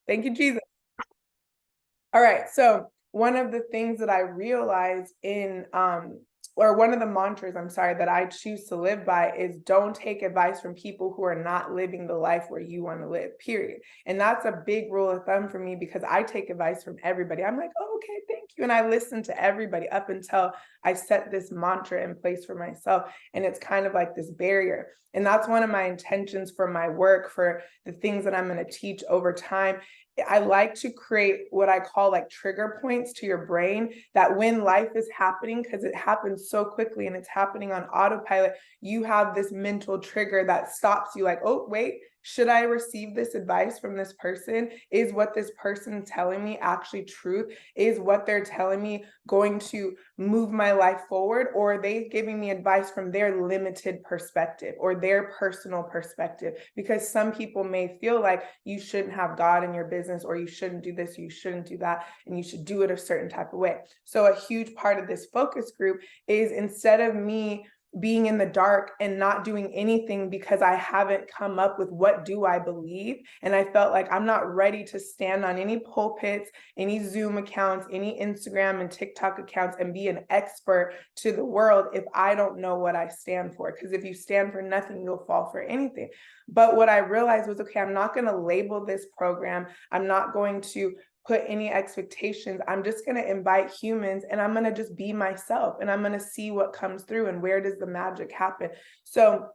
Thank you, Jesus. All right. So one of the things that I realized or one of the mantras, I'm sorry, that I choose to live by is don't take advice from people who are not living the life where you want to live, period. And that's a big rule of thumb for me because I take advice from everybody. I'm like, oh, okay, thank you. And I listen to everybody up until I set this mantra in place for myself. And it's kind of like this barrier. And that's one of my intentions for my work, for the things that I'm going to teach over time. I like to create what I call like trigger points to your brain that when life is happening, because it happens so quickly and it's happening on autopilot, you have this mental trigger that stops you like, oh, wait, should I receive this advice from this person? Is what this person telling me actually truth? Is what they're telling me going to move my life forward? Or are they giving me advice from their limited perspective or their personal perspective? Because some people may feel like you shouldn't have God in your business, or you shouldn't do this, you shouldn't do that, and you should do it a certain type of way. So a huge part of this focus group is, instead of me being in the dark and not doing anything because I haven't come up with what do I believe, and I felt like I'm not ready to stand on any pulpits, any Zoom accounts, any Instagram and TikTok accounts and be an expert to the world if I don't know what I stand for. Because if you stand for nothing, you'll fall for anything. But what I realized was, okay, I'm not going to label this program. I'm not going to put any expectations. I'm just going to invite humans and I'm going to just be myself and I'm going to see what comes through and where does the magic happen. So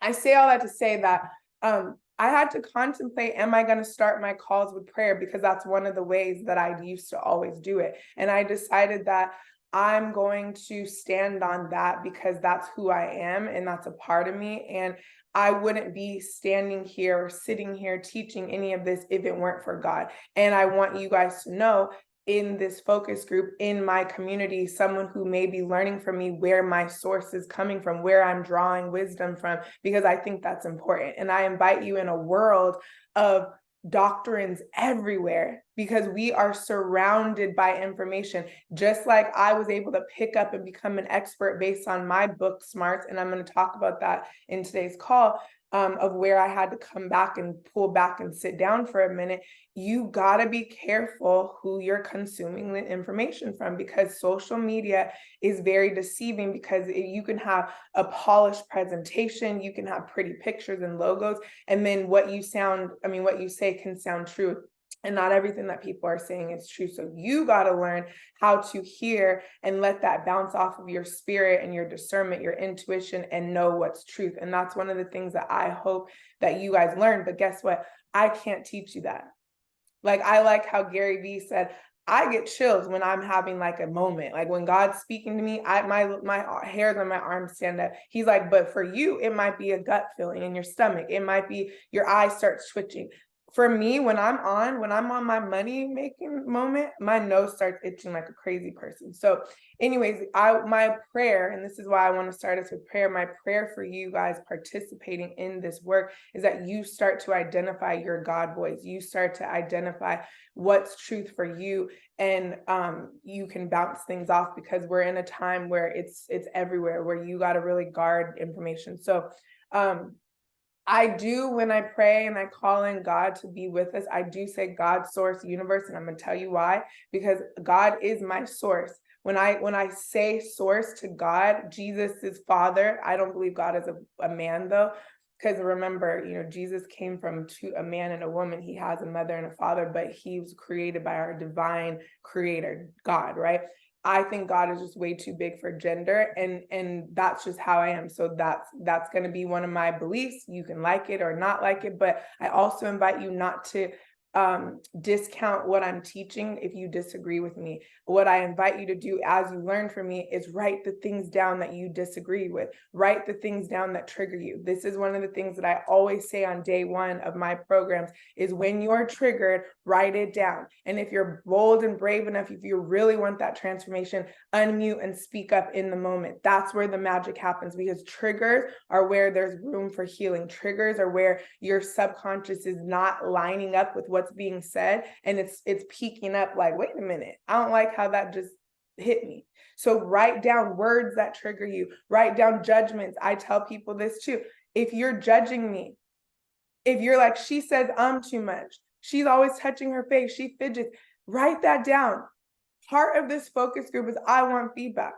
I say all that to say that I had to contemplate, am I going to start my calls with prayer? Because that's one of the ways that I used to always do it. And I decided that I'm going to stand on that because that's who I am and that's a part of me. And I wouldn't be standing here or sitting here teaching any of this if it weren't for God. And I want you guys to know, in this focus group, in my community, someone who may be learning from me where my source is coming from, where I'm drawing wisdom from, because I think that's important. And I invite you in a world of doctrines everywhere because we are surrounded by information. Just like I was able to pick up and become an expert based on my book smarts, and I'm going to talk about that in today's call, of where I had to come back and pull back and sit down for a minute. You got to be careful who you're consuming the information from, because social media is very deceiving, because you can have a polished presentation, you can have pretty pictures and logos, and then what you say can sound true. And not everything that people are saying is true. So you got to learn how to hear and let that bounce off of your spirit and your discernment, your intuition, and know what's truth. And that's one of the things that I hope that you guys learn. But guess what? I can't teach you that. Like, I like how Gary Vee said, I get chills when I'm having like a moment. Like when God's speaking to me, my hairs on my arms stand up. He's like, but for you, it might be a gut feeling in your stomach. It might be your eyes start twitching. For me, when I'm on my money making moment, my nose starts itching like a crazy person. So anyways, my prayer, and this is why I want to start us with prayer, my prayer for you guys participating in this work is that you start to identify your God voice. You start to identify what's truth for you, and you can bounce things off, because we're in a time where it's everywhere, where you got to really guard information. So I do, when I pray and I call in God to be with us, I do say God, source, universe, and I'm going to tell you why. Because God is my source. When I say source to God, Jesus is Father. I don't believe God is a man, though, because remember, Jesus came from a man and a woman. He has a mother and a father, but he was created by our divine creator, God, right? I think God is just way too big for gender, and that's just how I am. So that's going to be one of my beliefs. You can like it or not like it, but I also invite you not to discount what I'm teaching if you disagree with me. What I invite you to do as you learn from me is write the things down that you disagree with. Write the things down that trigger you. This is one of the things that I always say on day one of my programs is, when you're triggered, write it down. And if you're bold and brave enough, if you really want that transformation, unmute and speak up in the moment. That's where the magic happens, because triggers are where there's room for healing. Triggers are where your subconscious is not lining up with what's being said, and it's peeking up like, wait a minute, I don't like how that just hit me. So write down words that trigger you. Write down judgments. I tell people this too. If you're judging me, if you're like, she says I'm too much, She's always touching her face. She fidgets. Write that down. Part of this focus group is I want feedback.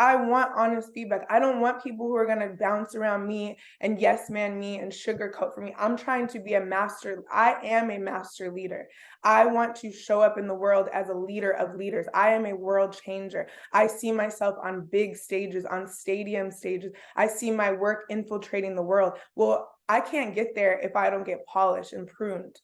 I want honest feedback. I don't want people who are going to bounce around me and yes man me and sugarcoat for me. I'm trying to be a master. I am a master leader. I want to show up in the world as a leader of leaders. I am a world changer. I see myself on big stages, on stadium stages. I see my work infiltrating the world. Well, I can't get there if I don't get polished and pruned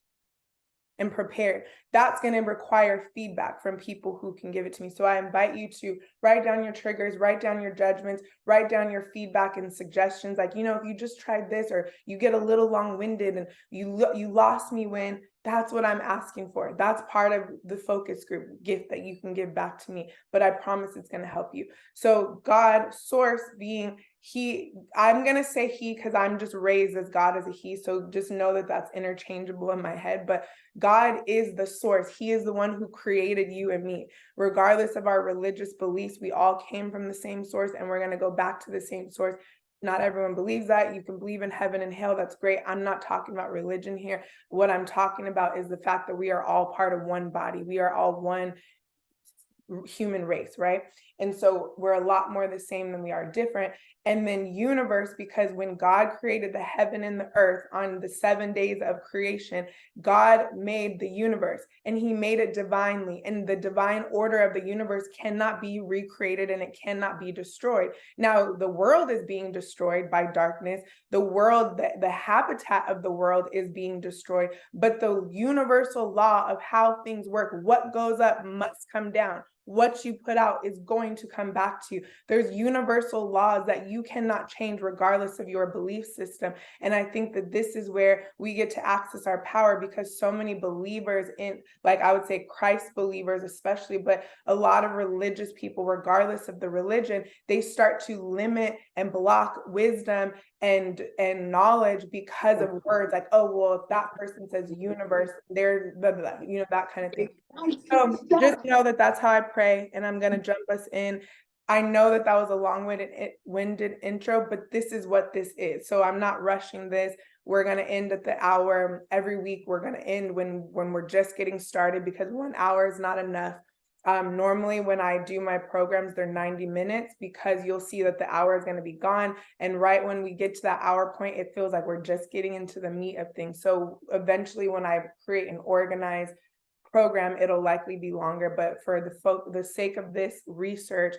and prepared. That's going to require feedback from people who can give it to me. So I invite you to write down your triggers, write down your judgments, write down your feedback and suggestions. Like, if you just tried this, or you get a little long-winded and you lost me when, that's what I'm asking for. That's part of the focus group gift that you can give back to me. But I promise it's going to help you. So God, source being he, I'm going to say he because I'm just raised as God as a he. So just know that that's interchangeable in my head. But God is the source. He is the one who created you and me. Regardless of our religious beliefs, we all came from the same source and we're going to go back to the same source. Not everyone believes that. You can believe in heaven and hell. That's great. I'm not talking about religion here. What I'm talking about is the fact that we are all part of one body. We are all one human race, right? And so we're a lot more the same than we are different. And then universe, because when God created the heaven and the earth on the 7 days of creation, God made the universe and he made it divinely. And the divine order of the universe cannot be recreated and it cannot be destroyed. Now, the world is being destroyed by darkness. The world, the habitat of the world is being destroyed. But the universal law of how things work, what goes up must come down. What you put out is going to come back to you. There's universal laws that you cannot change regardless of your belief system. And I think that this is where we get to access our power, because so many believers in, like I would say Christ believers especially, but a lot of religious people, regardless of the religion, they start to limit and block wisdom and knowledge because of words like, oh, well, if that person says universe, they're blah, blah, blah, that kind of thing. So just know that that's how I pray, and I'm going to jump us in. I know that that was a long-winded intro, but this is what this is. So I'm not rushing this. We're going to end at the hour. Every week we're going to end when we're just getting started, because 1 hour is not enough. Normally when I do my programs, they're 90 minutes, because you'll see that the hour is going to be gone. And right when we get to that hour point, it feels like we're just getting into the meat of things. So eventually when I create an organized program, it'll likely be longer, but for the sake of this research,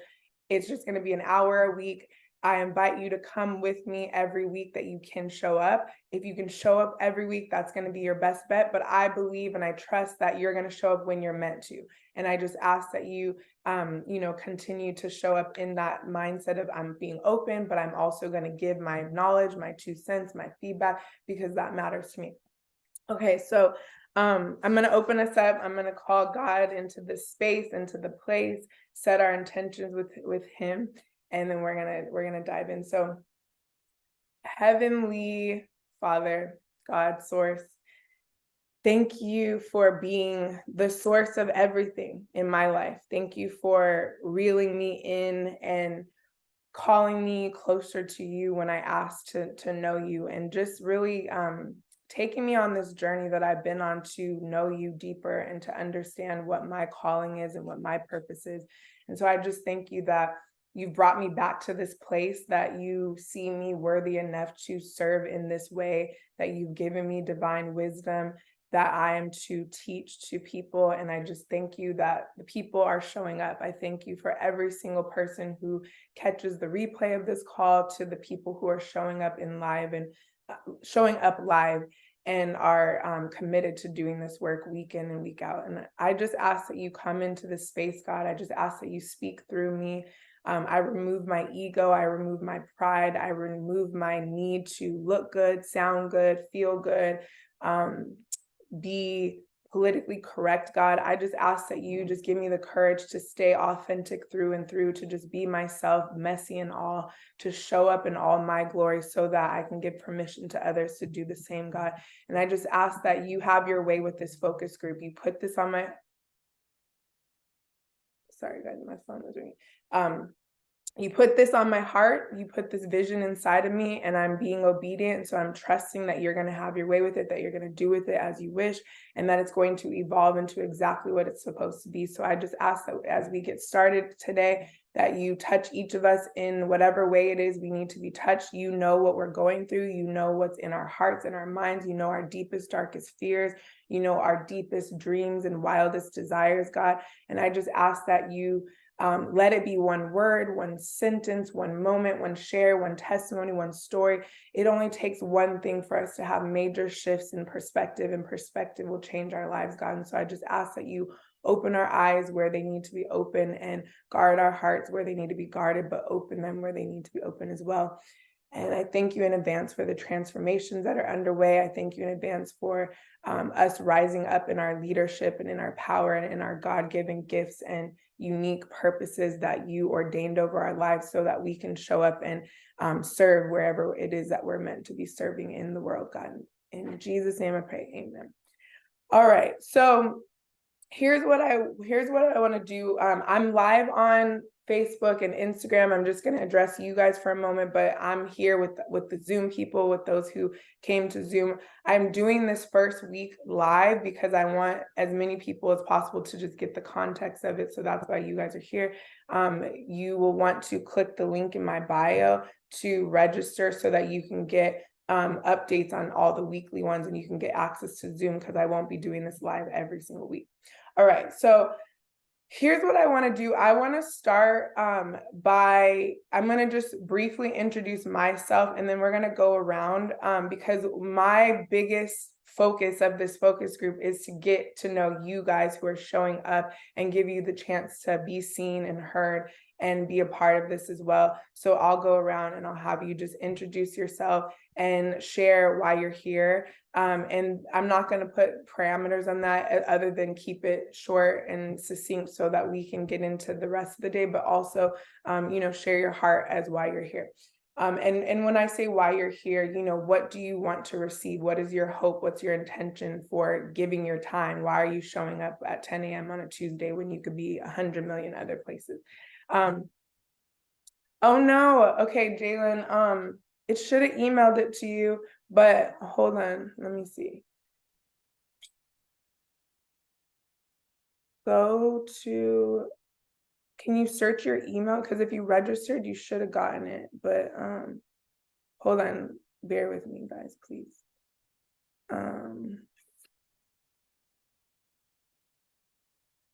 it's just going to be an hour a week. I invite you to come with me every week that you can show up. If you can show up every week, that's going to be your best bet. But I believe and I trust that you're going to show up when you're meant to. And I just ask that you, continue to show up in that mindset of I'm being open, but I'm also going to give my knowledge, my 2 cents, my feedback, because that matters to me. Okay, so I'm going to open us up. I'm going to call God into this space, into the place, set our intentions with him, and then we're going to dive in. So Heavenly Father, God, source, thank you for being the source of everything in my life. Thank you for reeling me in and calling me closer to you when I asked to know you, and just really taking me on this journey that I've been on to know you deeper and to understand what my calling is and what my purpose is. And so I just thank you that you've brought me back to this place, that you see me worthy enough to serve in this way, that you've given me divine wisdom that I am to teach to people. And I just thank you that the people are showing up. I thank you for every single person who catches the replay of this call, to the people who are showing up live and are committed to doing this work week in and week out. And I just ask that you come into this space, God. I just ask that you speak through me. I remove my ego. I remove my pride. I remove my need to look good, sound good, feel good, be politically correct, God. I just ask that you just give me the courage to stay authentic through and through, to just be myself, messy and all, to show up in all my glory, so that I can give permission to others to do the same, God. And I just ask that you have your way with this focus group. You put this on my, sorry guys, my phone was ringing. you put this on my heart, you put this vision inside of me, and I'm being obedient. So I'm trusting that you're going to have your way with it, that you're going to do with it as you wish, and that it's going to evolve into exactly what it's supposed to be. So I just ask that as we get started today, that you touch each of us in whatever way it is we need to be touched. You know what we're going through. You know what's in our hearts and our minds. You know our deepest, darkest fears. You know our deepest dreams and wildest desires, God. And I just ask that you let it be one word, one sentence, one moment, one share, one testimony, one story. It only takes one thing for us to have major shifts in perspective, and perspective will change our lives, God. And so I just ask that you open our eyes where they need to be open, and guard our hearts where they need to be guarded, but open them where they need to be open as well. And I thank you in advance for the transformations that are underway. I thank you in advance for us rising up in our leadership and in our power and in our God-given gifts and unique purposes that you ordained over our lives, so that we can show up and serve wherever it is that we're meant to be serving in the world, God. In Jesus' name I pray, amen. All right, so here's what I want to do. I'm live on Facebook and Instagram. I'm just going to address you guys for a moment, but I'm here with the Zoom people, with those who came to Zoom. I'm doing this first week live because I want as many people as possible to just get the context of it. So that's why you guys are here. You will want to click the link in my bio to register so that you can get updates on all the weekly ones, and you can get access to Zoom, because I won't be doing this live every single week. All right, so here's what I want to do. I want to start I'm going to just briefly introduce myself, and then we're going to go around because my biggest focus of this focus group is to get to know you guys who are showing up and give you the chance to be seen and heard and be a part of this as well. So I'll go around and I'll have you just introduce yourself and share why you're here. And I'm not going to put parameters on that other than keep it short and succinct so that we can get into the rest of the day, but also, share your heart as why you're here. And when I say why you're here, what do you want to receive? What is your hope? What's your intention for giving your time? Why are you showing up at 10 a.m. on a Tuesday when you could be 100 million other places? Oh no. Okay, Jalen, it should have emailed it to you, but hold on, let me see. Can you search your email? Because if you registered, you should have gotten it, but hold on, bear with me, guys, please.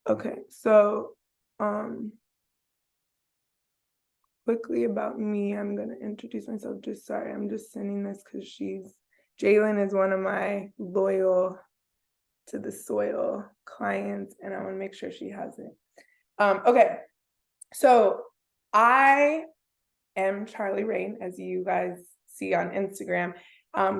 Okay, so quickly about me, I'm gonna introduce myself. I'm just sending this because Jalen is one of my loyal to the soil clients, and I want to make sure she has it. Okay, so I am Charlie Rain, as you guys see on Instagram,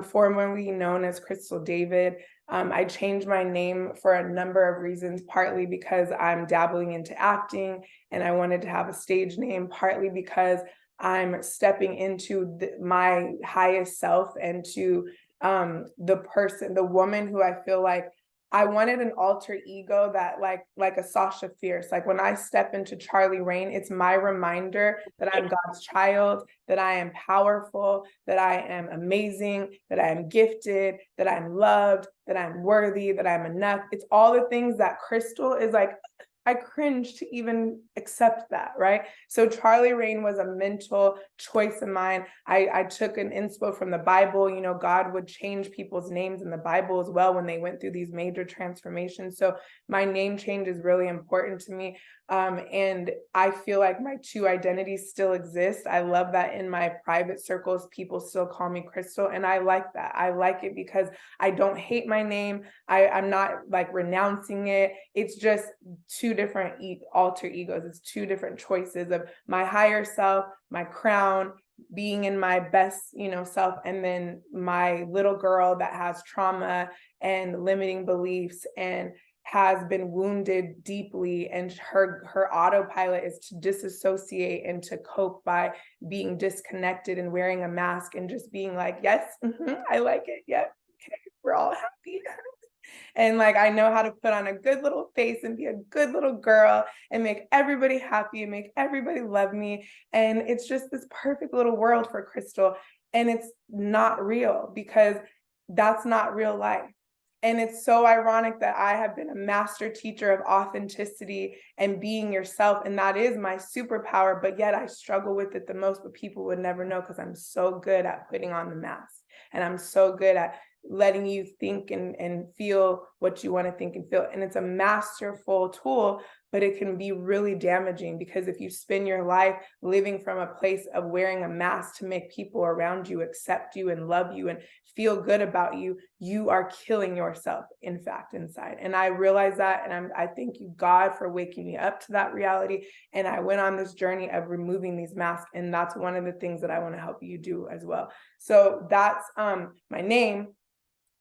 formerly known as Crystal David. I changed my name for a number of reasons, partly because I'm dabbling into acting and I wanted to have a stage name, partly because I'm stepping into my highest self and to the woman who I feel like I wanted an alter ego that like a Sasha Fierce. Like when I step into Charlie Rain, it's my reminder that I'm God's child, that I am powerful, that I am amazing, that I am gifted, that I'm loved, that I'm worthy, that I'm enough. It's all the things that Crystal is like, I cringe to even accept that, right? So Charlie Rain was a mental choice of mine. I took an inspo from the Bible. God would change people's names in the Bible as well when they went through these major transformations. So my name change is really important to me. And I feel like my two identities still exist. I love that in my private circles, people still call me Crystal, and I like that. I like it because I don't hate my name. I'm not like renouncing it. It's just two different alter egos. It's two different choices of my higher self, my crown, being in my best, self, and then my little girl that has trauma and limiting beliefs and has been wounded deeply, and her autopilot is to disassociate and to cope by being disconnected and wearing a mask and just being like, yes, I like it, yep, okay, we're all happy. And like, I know how to put on a good little face and be a good little girl and make everybody happy and make everybody love me. And it's just this perfect little world for Crystal. And it's not real because that's not real life. And it's so ironic that I have been a master teacher of authenticity and being yourself. And that is my superpower, but yet I struggle with it the most, but people would never know because I'm so good at putting on the mask. And I'm so good at letting you think and feel what you want to think and feel. And it's a masterful tool, but it can be really damaging because if you spend your life living from a place of wearing a mask to make people around you accept you and love you and feel good about you, you are killing yourself, in fact, inside. And I realize that, and I thank you, God, for waking me up to that reality. And I went on this journey of removing these masks, and that's one of the things that I want to help you do as well. So that's my name.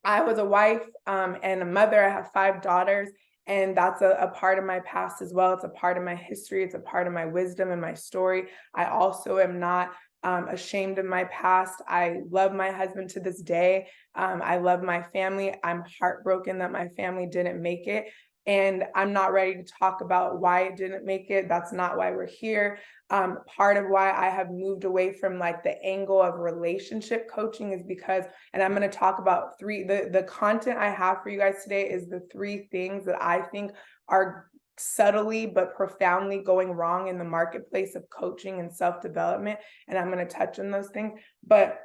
I was a wife and a mother. I have 5 daughters, and that's a part of my past as well. It's a part of my history. It's a part of my wisdom and my story. I also am not ashamed of my past. I love my husband to this day. I love my family. I'm heartbroken that my family didn't make it. And I'm not ready to talk about why it didn't make it. That's not why we're here. Part of why I have moved away from like the angle of relationship coaching is because, and I'm going to talk about the content I have for you guys today is the 3 things that I think are subtly but profoundly going wrong in the marketplace of coaching and self-development. And I'm going to touch on those things. But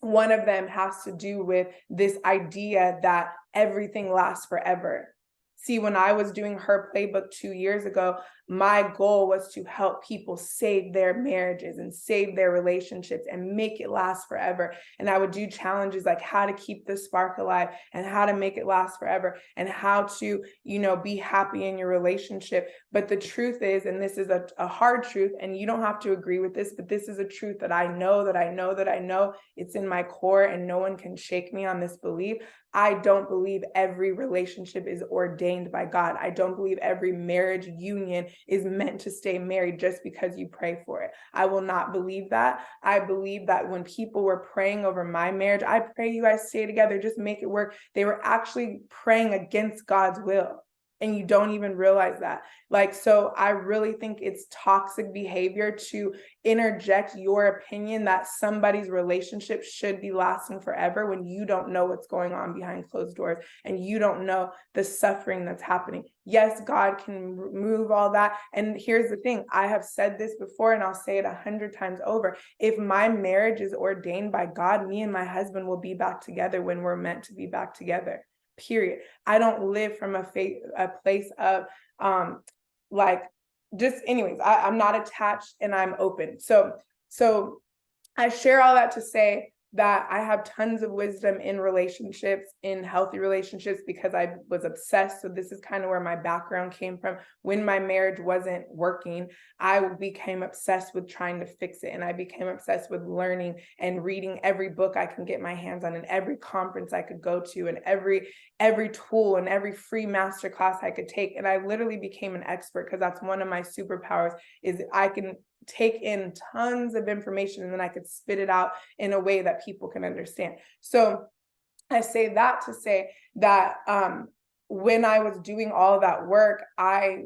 one of them has to do with this idea that everything lasts forever. See, when I was doing her playbook 2 years ago, my goal was to help people save their marriages and save their relationships and make it last forever. And I would do challenges like how to keep the spark alive and how to make it last forever and how to, be happy in your relationship. But the truth is, and this is a hard truth, and you don't have to agree with this, but this is a truth that I know, it's in my core and no one can shake me on this belief. I don't believe every relationship is ordained by God. I don't believe every marriage union is meant to stay married just because you pray for it. I will not believe that. I believe that when people were praying over my marriage, I pray you guys stay together, just make it work. They were actually praying against God's will. And you don't even realize that. So I really think it's toxic behavior to interject your opinion that somebody's relationship should be lasting forever when you don't know what's going on behind closed doors and you don't know the suffering that's happening. Yes, God can remove all that. And here's the thing. I have said this before and I'll say it 100 times over. If my marriage is ordained by God, me and my husband will be back together when we're meant to be back together. Period. I don't live from a place of anyways, I'm not attached and I'm open. So I share all that to say that I have tons of wisdom in relationships, in healthy relationships, because I was obsessed. So this is kind of where my background came from. When my marriage wasn't working, I became obsessed with trying to fix it. And I became obsessed with learning and reading every book I can get my hands on and every conference I could go to and every tool and every free masterclass I could take. And I literally became an expert because that's one of my superpowers is I can take in tons of information and then I could spit it out in a way that people can understand. So I say that to say that when I was doing all that work, I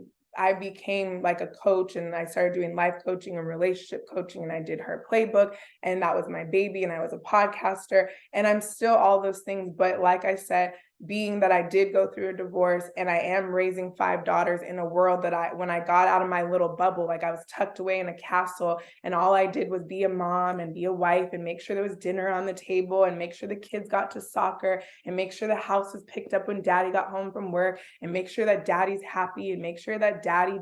became like a coach and I started doing life coaching and relationship coaching and I did her playbook and that was my baby and I was a podcaster and I'm still all those things. But like I said, being that I did go through a divorce and I am raising 5 daughters in a world that when I got out of my little bubble, like I was tucked away in a castle and all I did was be a mom and be a wife and make sure there was dinner on the table and make sure the kids got to soccer and make sure the house was picked up when daddy got home from work and make sure that daddy's happy and make sure that daddy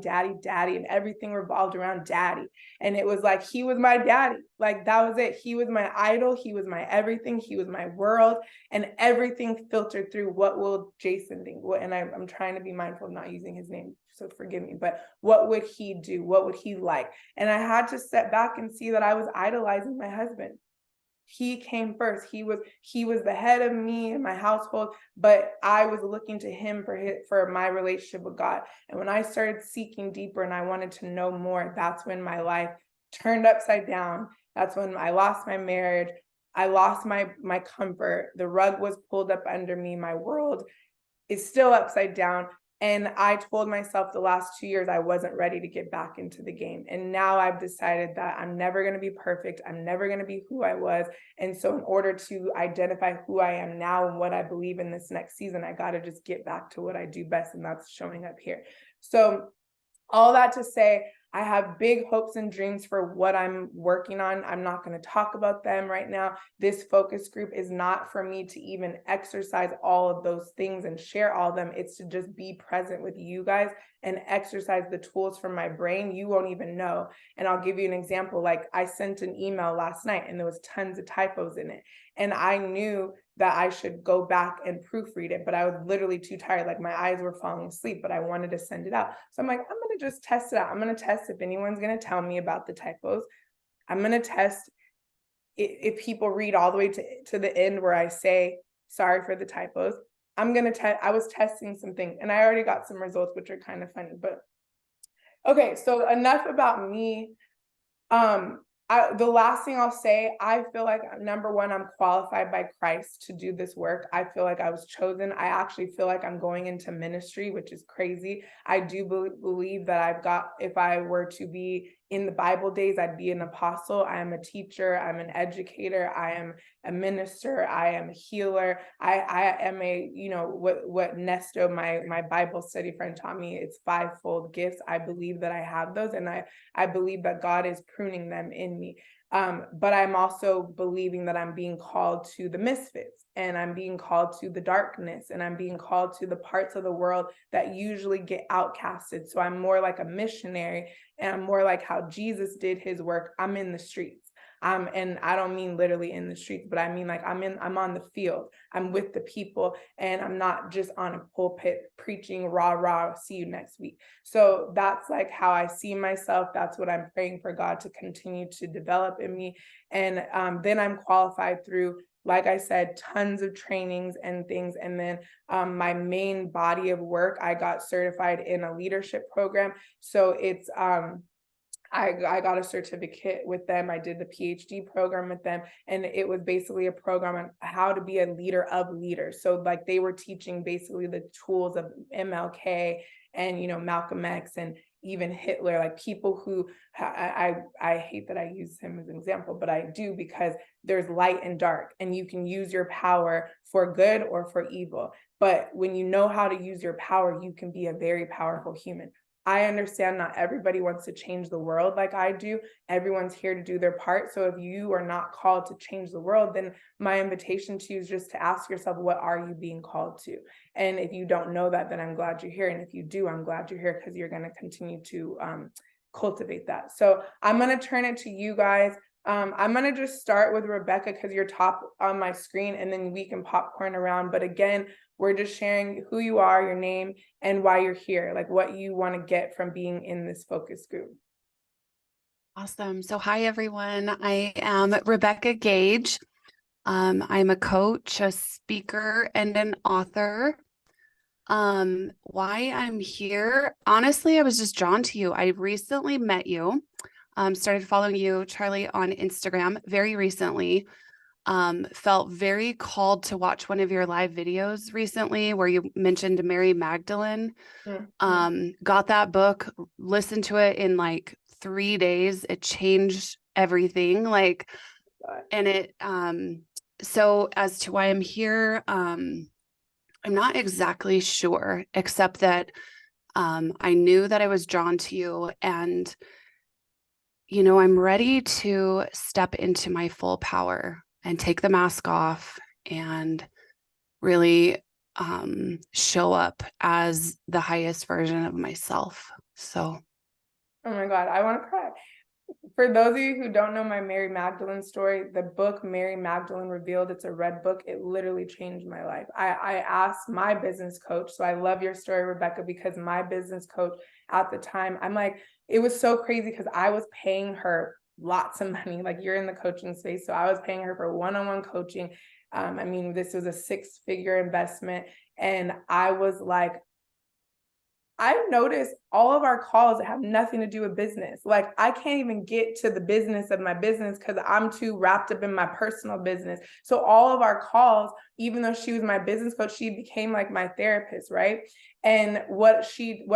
and everything revolved around daddy. And it was like, he was my daddy. Like that was it. He was my idol. He was my everything. He was my world and everything filtered through what will Jason think? And I'm trying to be mindful of not using his name, so forgive me, but what would he do? What would he like? And I had to step back and see that I was idolizing my husband. He came first. He was the head of me and my household, but I was looking to him for my relationship with God. And when I started seeking deeper and I wanted to know more, that's when my life turned upside down. That's when I lost my marriage. I lost my comfort. The rug was pulled up under me. My world is still upside down. And I told myself the last 2 years I wasn't ready to get back into the game. And now I've decided that I'm never going to be perfect. I'm never going to be who I was. And so in order to identify who I am now and what I believe in this next season, I got to just get back to what I do best. And that's showing up here. So all that to say, I have big hopes and dreams for what I'm working on. I'm not going to talk about them right now. This focus group is not for me to even exercise all of those things and share all of them. It's to just be present with you guys and exercise the tools from my brain. You won't even know. And I'll give you an example. Like, I sent an email last night and there was tons of typos in it. And I knew that I should go back and proofread it, but I was literally too tired. Like, my eyes were falling asleep, but I wanted to send it out. So I'm like, I'm going to just test it out. I'm going to test if anyone's going to tell me about the typos. I'm going to test if people read all the way to the end where I say, sorry for the typos. I'm going to test. I was testing something and I already got some results, which are kind of funny, but okay. So enough about me. The last thing I'll say, I feel like, number one, I'm qualified by Christ to do this work. I feel like I was chosen. I actually feel like I'm going into ministry, which is crazy. I do believe that if I were to be in the Bible days, I'd be an apostle. I am a teacher. I'm an educator. I am a minister. I am a healer. I am what Nesto, my Bible study friend, taught me. It's 5-fold gifts. I believe that I have those, and I believe that God is pruning them in me. But I'm also believing that I'm being called to the misfits, and I'm being called to the darkness, and I'm being called to the parts of the world that usually get outcasted. So I'm more like a missionary, and I'm more like how Jesus did his work. I'm in the streets. And I don't mean literally in the streets, but I mean like I'm on the field. I'm with the people, and I'm not just on a pulpit preaching rah rah, see you next week. So that's like how I see myself. That's what I'm praying for God to continue to develop in me. And then I'm qualified through, like I said, tons of trainings and things. And then my main body of work, I got certified in a leadership program. So it's I got a certificate with them. I did the PhD program with them, and it was basically a program on how to be a leader of leaders. So like, they were teaching basically the tools of MLK and, Malcolm X and even Hitler, like people who I hate that I use him as an example, but I do, because there's light and dark, and you can use your power for good or for evil. But when you know how to use your power, you can be a very powerful human. I understand not everybody wants to change the world like I do. Everyone's here to do their part. So if you are not called to change the world, then my invitation to you is just to ask yourself, what are you being called to? And if you don't know that, then I'm glad you're here. And if you do, I'm glad you're here, because you're going to continue to cultivate that. So I'm going to turn it to you guys. I'm going to just start with Rebecca, because you're top on my screen, and then we can popcorn around. But again, we're just sharing who you are, your name, and why you're here, like what you want to get from being in this focus group. Awesome. So hi, everyone. I am Rebecca Gage. I'm a coach, a speaker, and an author. Why I'm here? Honestly, I was just drawn to you. I recently met you, started following you, Charlie, on Instagram very recently. Felt very called to watch one of your live videos recently where you mentioned Mary Magdalene. Got that book, listened to it in like 3 days. It changed everything. And it, so as to why I'm here, I'm not exactly sure, except that, I knew that I was drawn to you, and, I'm ready to step into my full power and take the mask off and really show up as the highest version of myself. So. Oh my God, I want to cry. For those of you who don't know my Mary Magdalene story, the book Mary Magdalene Revealed, it's a red book. It literally changed my life. I asked my business coach. So I love your story, Rebecca, because my business coach at the time, I'm like, it was so crazy because I was paying her lots of money. Like, you're in the coaching space. So I was paying her for one-on-one coaching. This was a 6-figure investment. And I was like, I've noticed all of our calls have nothing to do with business. Like I can't even get to the business of my business because I'm too wrapped up in my personal business. So all of our calls, even though she was my business coach, she became like my therapist, right? And what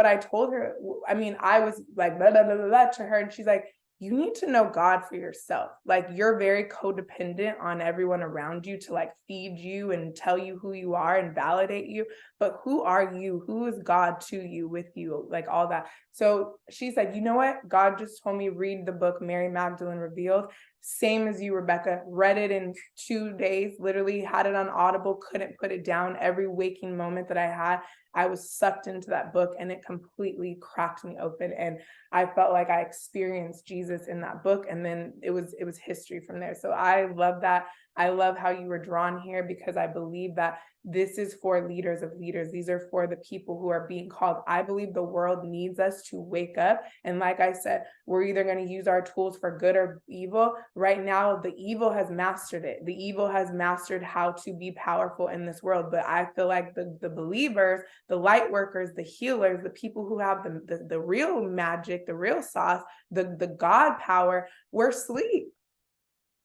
I told her, I mean, I was like blah, blah, blah, blah, blah to her, and she's like, you need to know God for yourself. Like you're very codependent on everyone around you to like feed you and tell you who you are and validate you. But who are you? Who is God to you, with you, like all that. So she's like, you know what? God just told me read the book Mary Magdalene Revealed. Same as you, Rebecca. Read it in 2 days, literally had it on Audible, couldn't put it down. Every waking moment that I had, I was sucked into that book, and it completely cracked me open. And I felt like I experienced Jesus in that book, and then it was history from there. So I love that. I love how you were drawn here, because I believe that this is for leaders of leaders. These are for the people who are being called. I believe the world needs us to wake up. And like I said, we're either going to use our tools for good or evil. Right now, the evil has mastered it. The evil has mastered how to be powerful in this world. But I feel like the believers, the light workers, the healers, the people who have the real magic, the real sauce, the God power, we're asleep.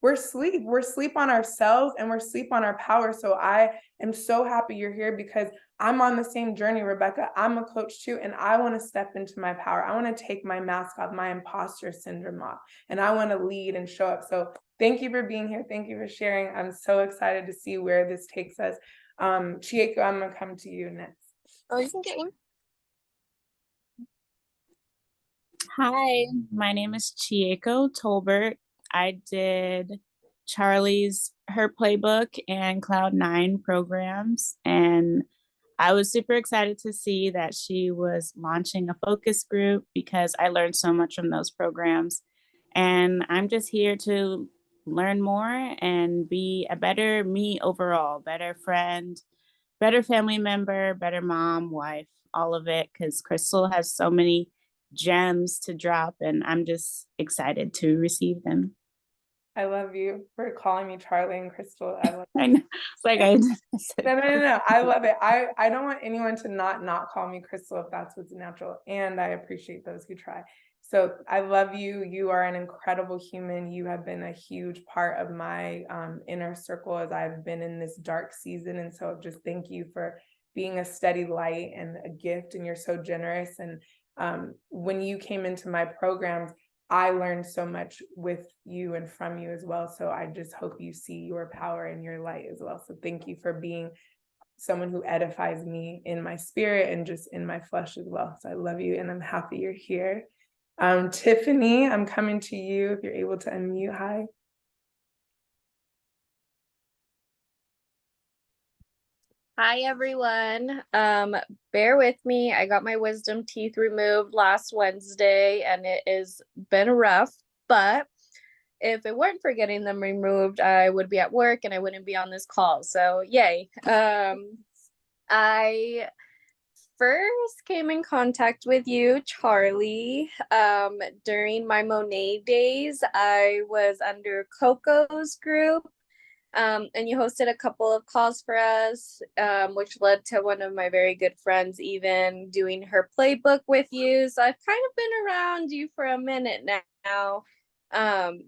We're asleep on ourselves, and we're asleep on our power. So I am so happy you're here, because I'm on the same journey, Rebecca. I'm a coach too, and I want to step into my power. I want to take my mask off, my imposter syndrome off, and I want to lead and show up. So thank you for being here. Thank you for sharing. I'm so excited to see where this takes us. Chieko, I'm gonna come to you next. Oh, you can get one. Hi, my name is Chieko Tolbert. I did her playbook and Cloud9 programs, and I was super excited to see that she was launching a focus group, because I learned so much from those programs. And I'm just here to learn more and be a better me overall, better friend, better family member, better mom, wife, all of it, because Crystal has so many gems to drop, and I'm just excited to receive them. I love you for calling me Charlie and Crystal. I love I know. It's like I said. no. I love it. I don't want anyone to not call me Crystal if that's what's natural. And I appreciate those who try. So I love you. You are an incredible human. You have been a huge part of my inner circle as I've been in this dark season. And so just thank you for being a steady light and a gift. And you're so generous. And when you came into my programs, I learned so much with you and from you as well. So I just hope you see your power and your light as well. So thank you for being someone who edifies me in my spirit and just in my flesh as well. So I love you, and I'm happy you're here. Tiffany, I'm coming to you if you're able to unmute. Hi. Hi everyone. Bear with me. I got my wisdom teeth removed last Wednesday and it has been rough, but if it weren't for getting them removed, I would be at work and I wouldn't be on this call. So yay. I first came in contact with you, Charlie, during my Monet days. I was under Coco's group. And you hosted a couple of calls for us, which led to one of my very good friends even doing her playbook with you. So I've kind of been around you for a minute now. And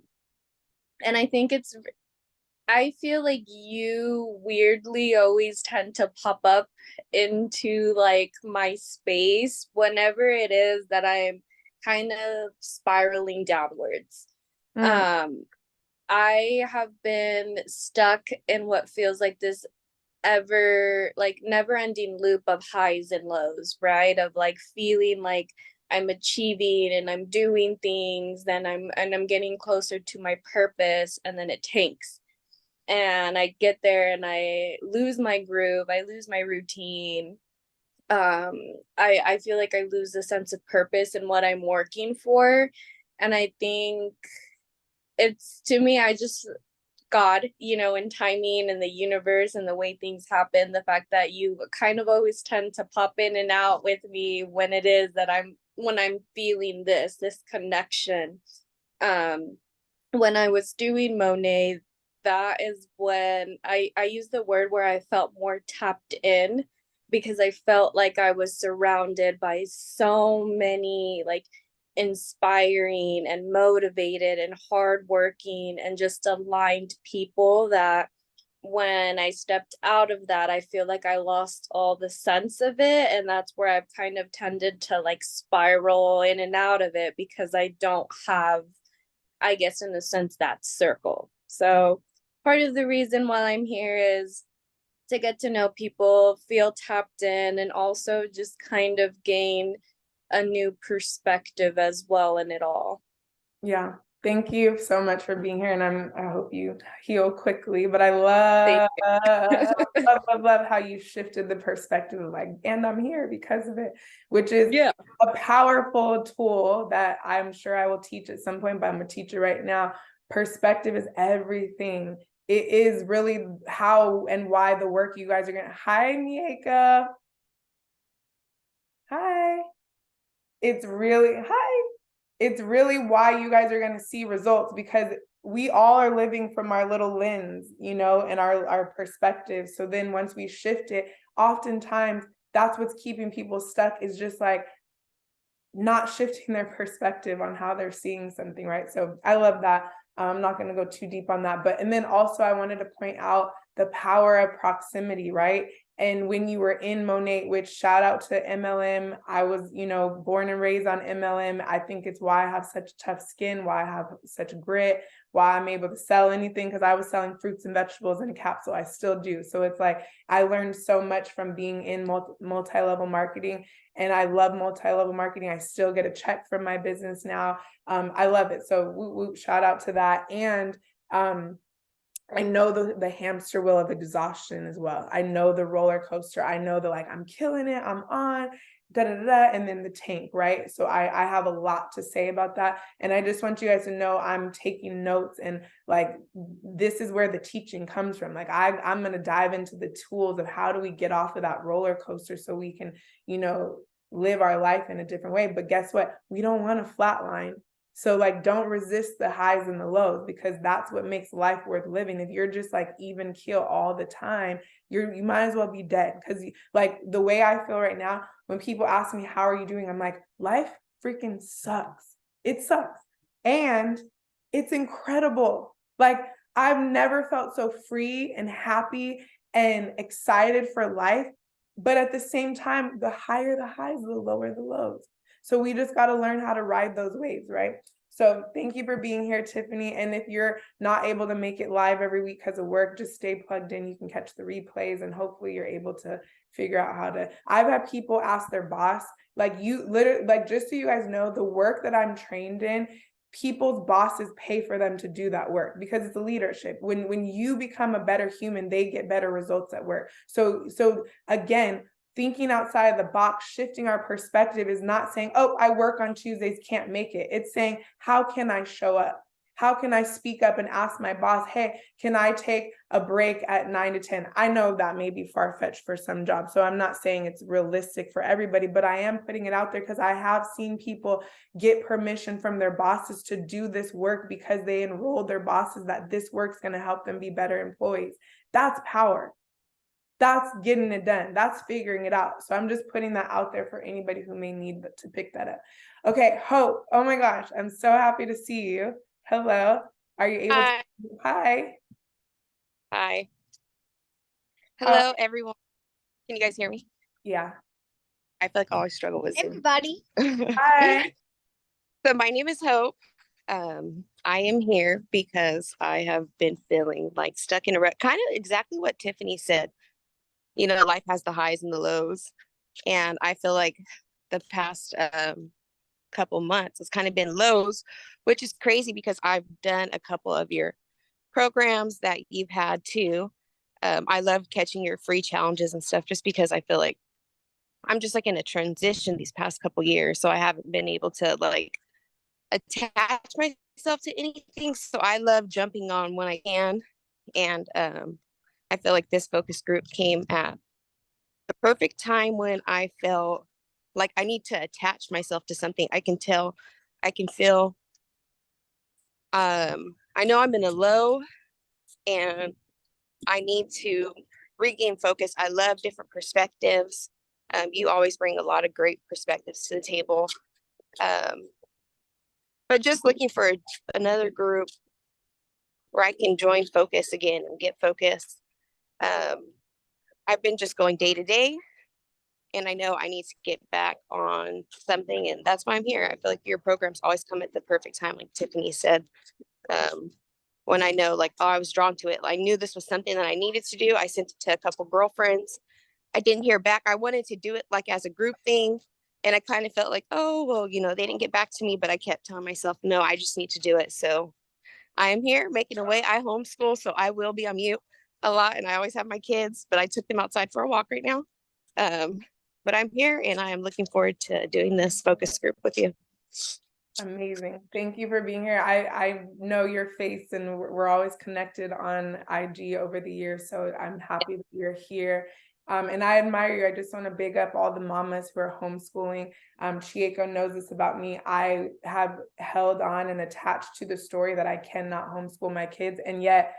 I feel like you weirdly always tend to pop up into like my space whenever it is that I'm kind of spiraling downwards. I have been stuck in what feels like this never ending loop of highs and lows, right? Of like feeling like I'm achieving and I'm doing things, then I'm getting closer to my purpose, and then it tanks. And I get there and I lose my groove, I lose my routine. I feel like I lose the sense of purpose in what I'm working for. And I think it's, to me, God, and timing and the universe and the way things happen, the fact that you kind of always tend to pop in and out with me when it is that when I'm feeling this connection. When I was doing Monet, that is when I use the word where I felt more tapped in because I felt like I was surrounded by so many like inspiring and motivated and hardworking and just aligned people that when I stepped out of that, I feel like I lost all the sense of it. And that's where I've kind of tended to like spiral in and out of it because I don't have, I guess, in a sense, that circle. So part of the reason why I'm here is to get to know people, feel tapped in, and also just kind of gain a new perspective as well in it all. Yeah. Thank you so much for being here. And I hope you heal quickly. But I Thank love how you shifted the perspective of like, and I'm here because of it, which is Yeah. a powerful tool that I'm sure I will teach at some point, but I'm a teacher right now. Perspective is everything. It is really how and why the work you guys are gonna. Hi, Mieka. Hi. It's really why you guys are going to see results, because we all are living from our little lens, you know, and our perspective. So then once we shift it, oftentimes that's what's keeping people stuck, is just like not shifting their perspective on how they're seeing something, right? So I love that. I'm not going to go too deep on that, but and then also I wanted to point out the power of proximity, right? And when you were in Monat, which shout out to MLM, I was, you know, born and raised on MLM. I think it's why I have such tough skin, why I have such grit, why I'm able to sell anything, because I was selling fruits and vegetables in a capsule. I still do. So it's like I learned so much from being in multi-level marketing, and I love multi-level marketing. I still get a check from my business now. I love it. So whoop, whoop, shout out to that. And I know the hamster wheel of exhaustion as well. I know the roller coaster. I know the like, I'm killing it, I'm on, da da da, and then the tank, right? So I have a lot to say about that. And I just want you guys to know I'm taking notes, and like this is where the teaching comes from. Like I'm gonna dive into the tools of how do we get off of that roller coaster so we can, you know, live our life in a different way. But guess what? We don't want to flatline. So like, don't resist the highs and the lows, because that's what makes life worth living. If you're just like even keel all the time, you might as well be dead. Because like the way I feel right now, when people ask me, how are you doing? I'm like, life freaking sucks. It sucks. And it's incredible. Like I've never felt so free and happy and excited for life. But at the same time, the higher the highs, the lower the lows. So we just got to learn how to ride those waves, right? So thank you for being here, Tiffany. And if you're not able to make it live every week because of work, just stay plugged in. You can catch the replays, and hopefully you're able to figure out how to. I've had people ask their boss, like, you literally, like, just so you guys know, the work that I'm trained in, people's bosses pay for them to do that work because it's a leadership. When you become a better human, they get better results at work. So again, thinking outside of the box, shifting our perspective is not saying, oh, I work on Tuesdays, can't make it. It's saying, how can I show up? How can I speak up and ask my boss, hey, can I take a break at 9 to 10? I know that may be far-fetched for some jobs, so I'm not saying it's realistic for everybody, but I am putting it out there because I have seen people get permission from their bosses to do this work because they enrolled their bosses that this work's going to help them be better employees. That's power. That's getting it done. That's figuring it out. So I'm just putting that out there for anybody who may need to pick that up. Okay, Hope. Oh my gosh, I'm so happy to see you. Hello. Are you able Hi. to? Hi. Hi. Hello, everyone. Can you guys hear me? Yeah. I feel like I always struggle with Zoom. Everybody. Hi. So my name is Hope. I am here because I have been feeling like stuck in a rut, kind of exactly what Tiffany said. You know, life has the highs and the lows. And I feel like the past couple months has kind of been lows, which is crazy because I've done a couple of your programs that you've had too. I love catching your free challenges and stuff just because I feel like I'm just like in a transition these past couple years. So I haven't been able to like attach myself to anything. So I love jumping on when I can. And I feel like this focus group came at the perfect time when I felt like I need to attach myself to something. I can tell, I can feel, I know I'm in a low and I need to regain focus. I love different perspectives. You always bring a lot of great perspectives to the table. But just looking for another group where I can join focus again and get focus. I've been just going day to day, and I know I need to get back on something, and that's why I'm here. I feel like your programs always come at the perfect time, like Tiffany said. When I know, like, oh, I was drawn to it. I knew this was something that I needed to do. I sent it to a couple girlfriends. I didn't hear back. I wanted to do it like as a group thing. And I kind of felt like, oh, well, they didn't get back to me, but I kept telling myself, no, I just need to do it. So I am here making a way. I homeschool, so I will be on mute a lot. And I always have my kids, but I took them outside for a walk right now. But I'm here and I am looking forward to doing this focus group with you. Amazing. Thank you for being here. I know your face and we're always connected on IG over the years. So I'm happy that you're here. And I admire you. I just want to big up all the mamas who are homeschooling. Chieko knows this about me. I have held on and attached to the story that I cannot homeschool my kids. And yet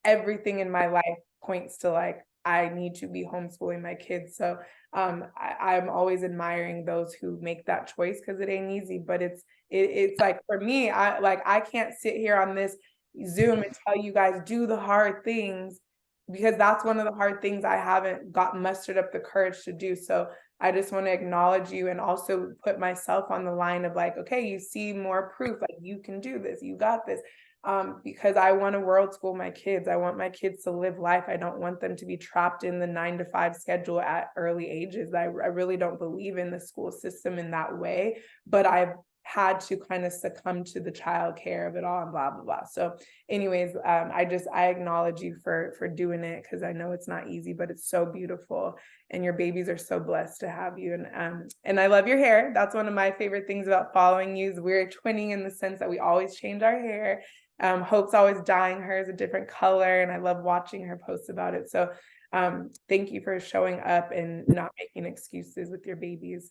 everything in my life points to like, I need to be homeschooling my kids. So I'm always admiring those who make that choice because it ain't easy, but it's like for me, I can't sit here on this Zoom and tell you guys do the hard things because that's one of the hard things I haven't got mustered up the courage to do. So I just want to acknowledge you and also put myself on the line of like, okay, you see more proof, like you can do this, you got this. Because I want to world school my kids. I want my kids to live life. I don't want them to be trapped in the 9-to-5 schedule at early ages. I really don't believe in the school system in that way, but I've had to kind of succumb to the child care of it all and blah, blah, blah. So anyways, I acknowledge you for doing it because I know it's not easy, but it's so beautiful. And your babies are so blessed to have you. And I love your hair. That's one of my favorite things about following you is we're twinning in the sense that we always change our hair. Hope's always dyeing hers a different color and I love watching her post about it. So thank you for showing up and not making excuses with your babies.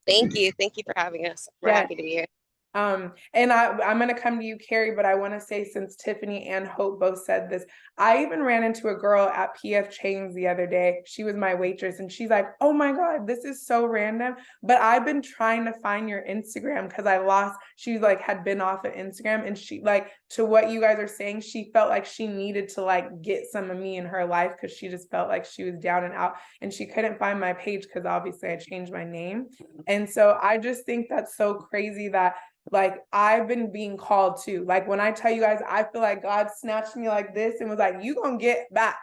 Thank you. Thank you for having us. We're happy to be here. And I'm going to come to you, Carrie, but I want to say since Tiffany and Hope both said this, I even ran into a girl at PF Chang's the other day. She was my waitress and she's like, oh my God, this is so random. But I've been trying to find your Instagram because she like had been off of Instagram and she like to what you guys are saying, she felt like she needed to like get some of me in her life because she just felt like she was down and out and she couldn't find my page because obviously I changed my name. And so I just think that's so crazy that like I've been being called to, like when I tell you guys, I feel like God snatched me like this and was like, you gonna get back.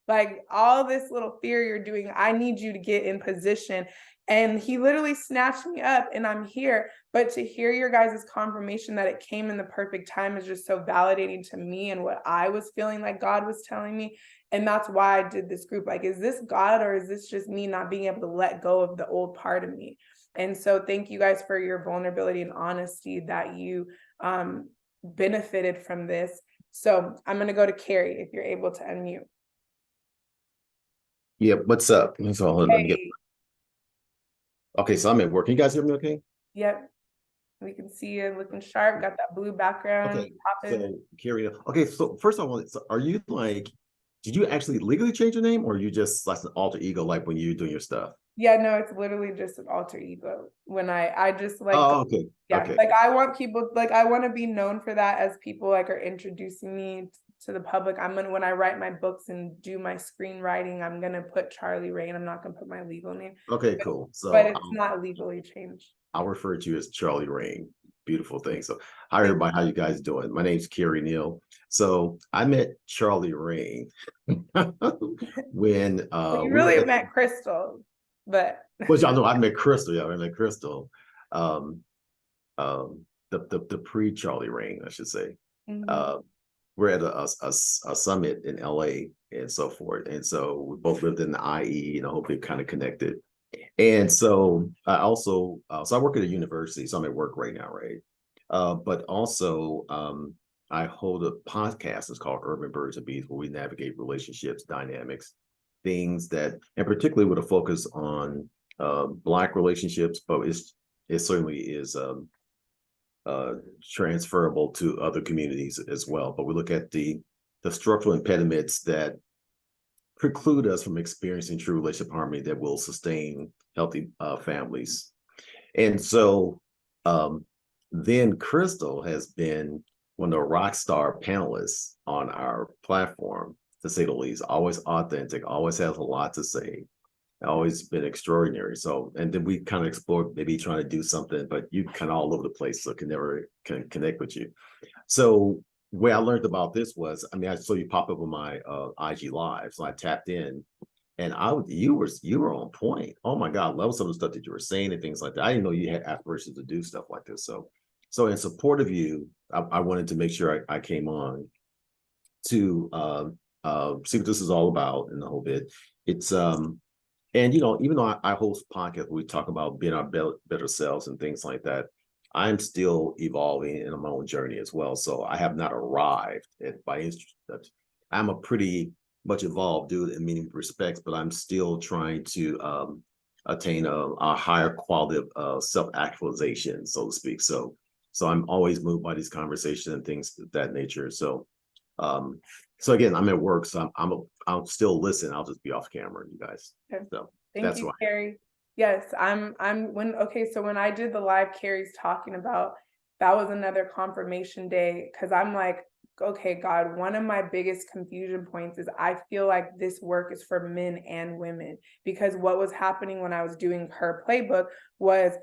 Like all this little fear you're doing, I need you to get in position. And he literally snatched me up and I'm here. But to hear your guys' confirmation that it came in the perfect time is just so validating to me and what I was feeling like God was telling me. And that's why I did this group. Like, is this God or is this just me not being able to let go of the old part of me? And so thank you guys for your vulnerability and honesty that you benefited from this. So I'm going to go to Carrie if you're able to unmute. Yeah, what's up? That's all. Let me get. Okay, so I'm at work. Can you guys hear me okay? Yep. We can see you looking sharp, got that blue background. Okay, so Carrie, okay, so first of all, are you like, did you actually legally change your name or you just like an alter ego like when you're doing your stuff? Yeah, no, it's literally just an alter ego. When I just like, okay. Yeah, okay. like I want people, like I want to be known for that as people like are introducing me to the public. When I write my books and do my screenwriting, I'm gonna put Charlie Rain. I'm not gonna put my legal name. Okay, cool. So but it's not legally changed. I'll refer to you as Charlie Rain. Beautiful thing. So hi everybody, how you guys doing? My name's Carrie Neal. So I met Charlie Rain when you really met Crystal, but well, y'all know I met Crystal. Yeah, I met Crystal. The pre-Charlie Rain, I should say. Mm-hmm. We're at a summit in LA and so forth. And so we both lived in the IE, hopefully kind of connected. And so I also, so I work at a university, so I'm at work right now, right? But also I hold a podcast, it's called Urban Birds and Bees, where we navigate relationships, dynamics, things that, and particularly with a focus on Black relationships, but it certainly is transferable to other communities as well. But we look at the structural impediments that preclude us from experiencing true relationship harmony that will sustain healthy families. And so then Crystal has been one of the rock star panelists on our platform, to say the least. Always authentic, always has a lot to say, always been extraordinary. So, and then we kind of explored maybe trying to do something, but you kind of all over the place, so can never connect with you. So where I learned about this was, I mean, I saw you pop up on my IG live, so I tapped in, and you were on point. Oh my God, love some of the stuff that you were saying and things like that. I didn't know you had aspirations to do stuff like this. So in support of you, I wanted to make sure I came on to see what this is all about in the whole bit. It's and even though I host podcasts, we talk about being our better selves and things like that. I'm still evolving in my own journey as well. So I have not arrived at by any stretch. I'm a pretty much evolved dude in many respects, but I'm still trying to attain a higher quality of self-actualization, so to speak. So I'm always moved by these conversations and things of that nature. So again, I'm at work, so I'll still listen. I'll just be off camera, you guys. Okay. So Thank that's you, why. Carrie. Yes, so when I did the live Carrie's talking about, that was another confirmation day, because I'm like, okay, God, one of my biggest confusion points is I feel like this work is for men and women, because what was happening when I was doing her playbook was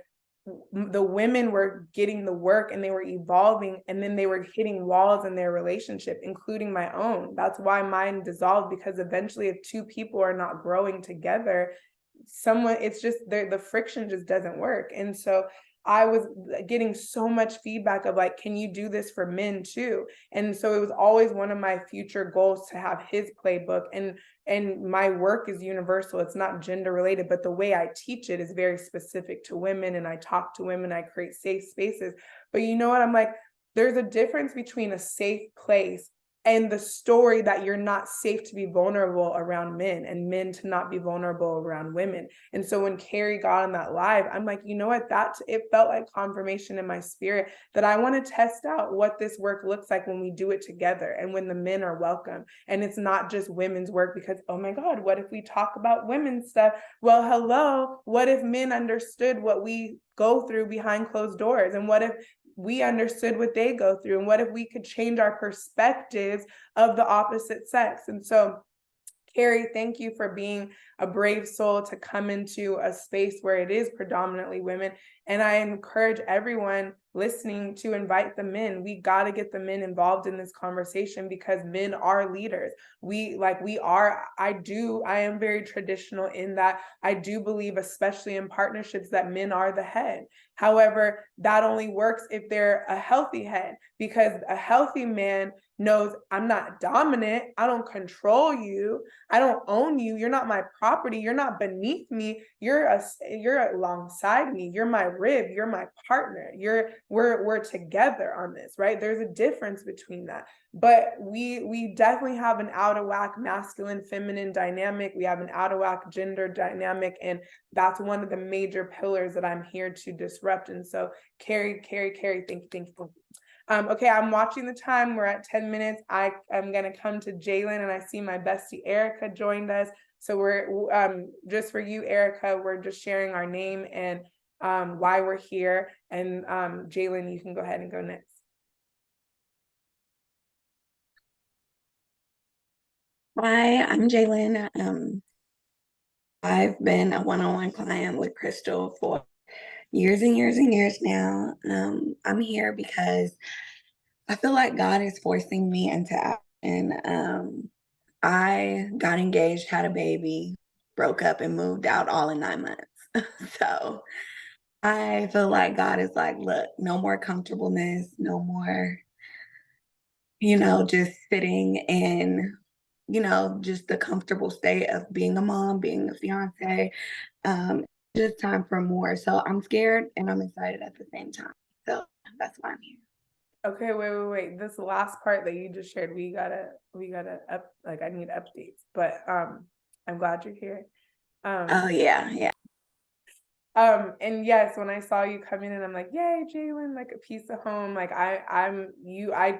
the women were getting the work and they were evolving, and then they were hitting walls in their relationship, including my own. That's why mine dissolved, because eventually if two people are not growing together, it's just the friction just doesn't work. And so I was getting so much feedback of like, can you do this for men too? And so it was always one of my future goals to have his playbook, and my work is universal. It's not gender related, but the way I teach it is very specific to women, and I talk to women, I create safe spaces. But you know what? I'm like, there's a difference between a safe place and the story that you're not safe to be vulnerable around men, and men to not be vulnerable around women. And so when Carrie got on that live, I'm like, you know what, it felt like confirmation in my spirit that I want to test out what this work looks like when we do it together and when the men are welcome. And it's not just women's work, because, oh my God, what if we talk about women's stuff? Well, hello, what if men understood what we go through behind closed doors? And what if we understood what they go through? And what if we could change our perspectives of the opposite sex? And so, Carrie, thank you for being a brave soul to come into a space where it is predominantly women. And I encourage everyone listening to invite the men. We got to get the men involved in this conversation, because men are leaders. I am very traditional in that I do believe, especially in partnerships, that men are the head. However, that only works if they're a healthy head, because a healthy man knows, I'm not dominant. I don't control you. I don't own you. You're not my property. You're not beneath me. You're alongside me. You're my rib. You're my partner. We're together on this, right? There's a difference between that. But we definitely have an out of whack masculine feminine dynamic. We have an out of whack gender dynamic, and that's one of the major pillars that I'm here to disrupt. And so, Carrie, thank you. Okay, I'm watching the time. We're at 10 minutes. I am going to come to Jalen, and I see my bestie Erica joined us. So we're just for you, Erica, we're just sharing our name and why we're here. And Jalen, you can go ahead and go next. Hi, I'm Jalen. I've been a one-on-one client with Crystal for years and years and years now. I'm here because I feel like God is forcing me into action. I got engaged, had a baby, broke up, and moved out all in 9 months. So I feel like God is like, look, no more comfortableness, no more, just sitting in, just the comfortable state of being a mom, being a fiance. Just time for more. So I'm scared and I'm excited at the same time. So that's why I'm here. Okay, wait. This last part that you just shared, we gotta I need updates, but I'm glad you're here. Oh yeah. And yes, when I saw you come in, and I'm like, yay, Jalen, like a piece of home. Like I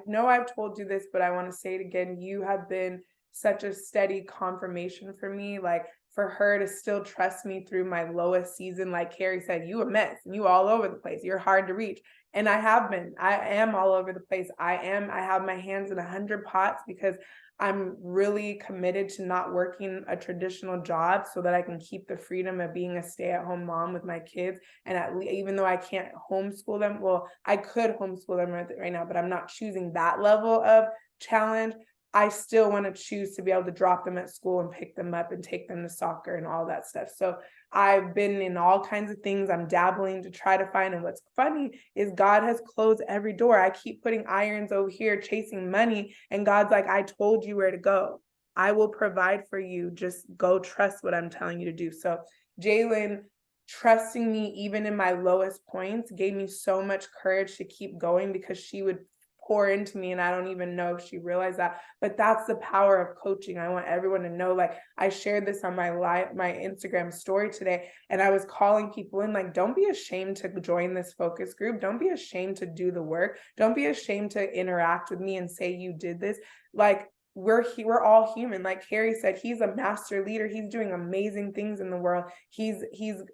know I've told you this, but I want to say it again. You have been such a steady confirmation for me, like for her to still trust me through my lowest season. Like Carrie said, you a mess and you all over the place. You're hard to reach. And I have been. I am all over the place. I have my hands in 100 pots because I'm really committed to not working a traditional job so that I can keep the freedom of being a stay-at-home mom with my kids. And even though I can't homeschool them, well, I could homeschool them right now, but I'm not choosing that level of challenge. I still want to choose to be able to drop them at school and pick them up and take them to soccer and all that stuff. So I've been in all kinds of things. I'm dabbling to try to find. And what's funny is God has closed every door. I keep putting irons over here, chasing money. And God's like, I told you where to go. I will provide for you. Just go trust what I'm telling you to do. So Jalen trusting me even in my lowest points gave me so much courage to keep going, because she would pour into me and I don't even know if she realized that. But that's the power of coaching. I want everyone to know, like I shared this on my Instagram story today, and I was calling people in, like, don't be ashamed to join this focus group. Don't be ashamed to do the work. Don't be ashamed to interact with me and say you did this. Like, we're all human. Like Carrie said, he's a master leader. He's doing amazing things in the world. He's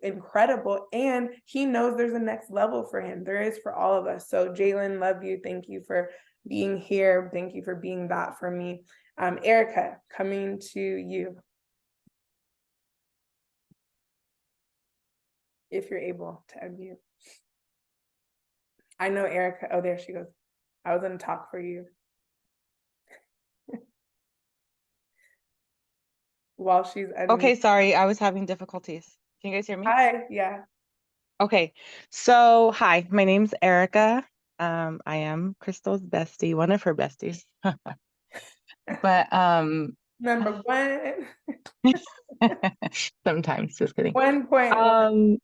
incredible, and he knows there's a next level for him. There is for all of us. So Jalen, love you. Thank you for being here. Thank you for being that for me. Erica, coming to you. If you're able to unmute. I know Erica. Oh, there she goes. I was going to talk for you. While she's Okay, sorry, I was having difficulties. Can you guys hear me? Hi, yeah. Okay, so hi, my name's Erica. I am Crystal's bestie, one of her besties. But Number one. sometimes, just kidding. 1.1.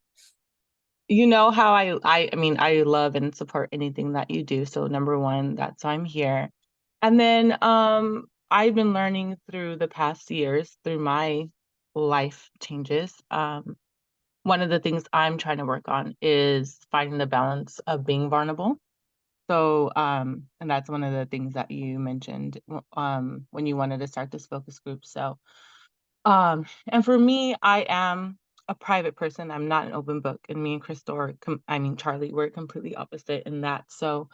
You know how I mean, I love and support anything that you do. So number one, that's why I'm here. And then I've been learning through the past years, through my life changes. One of the things I'm trying to work on is finding the balance of being vulnerable. So, and that's one of the things that you mentioned when you wanted to start this focus group. So, and for me, I am a private person. I'm not an open book, and me and Crystal are, Charlie, we're completely opposite in that. So,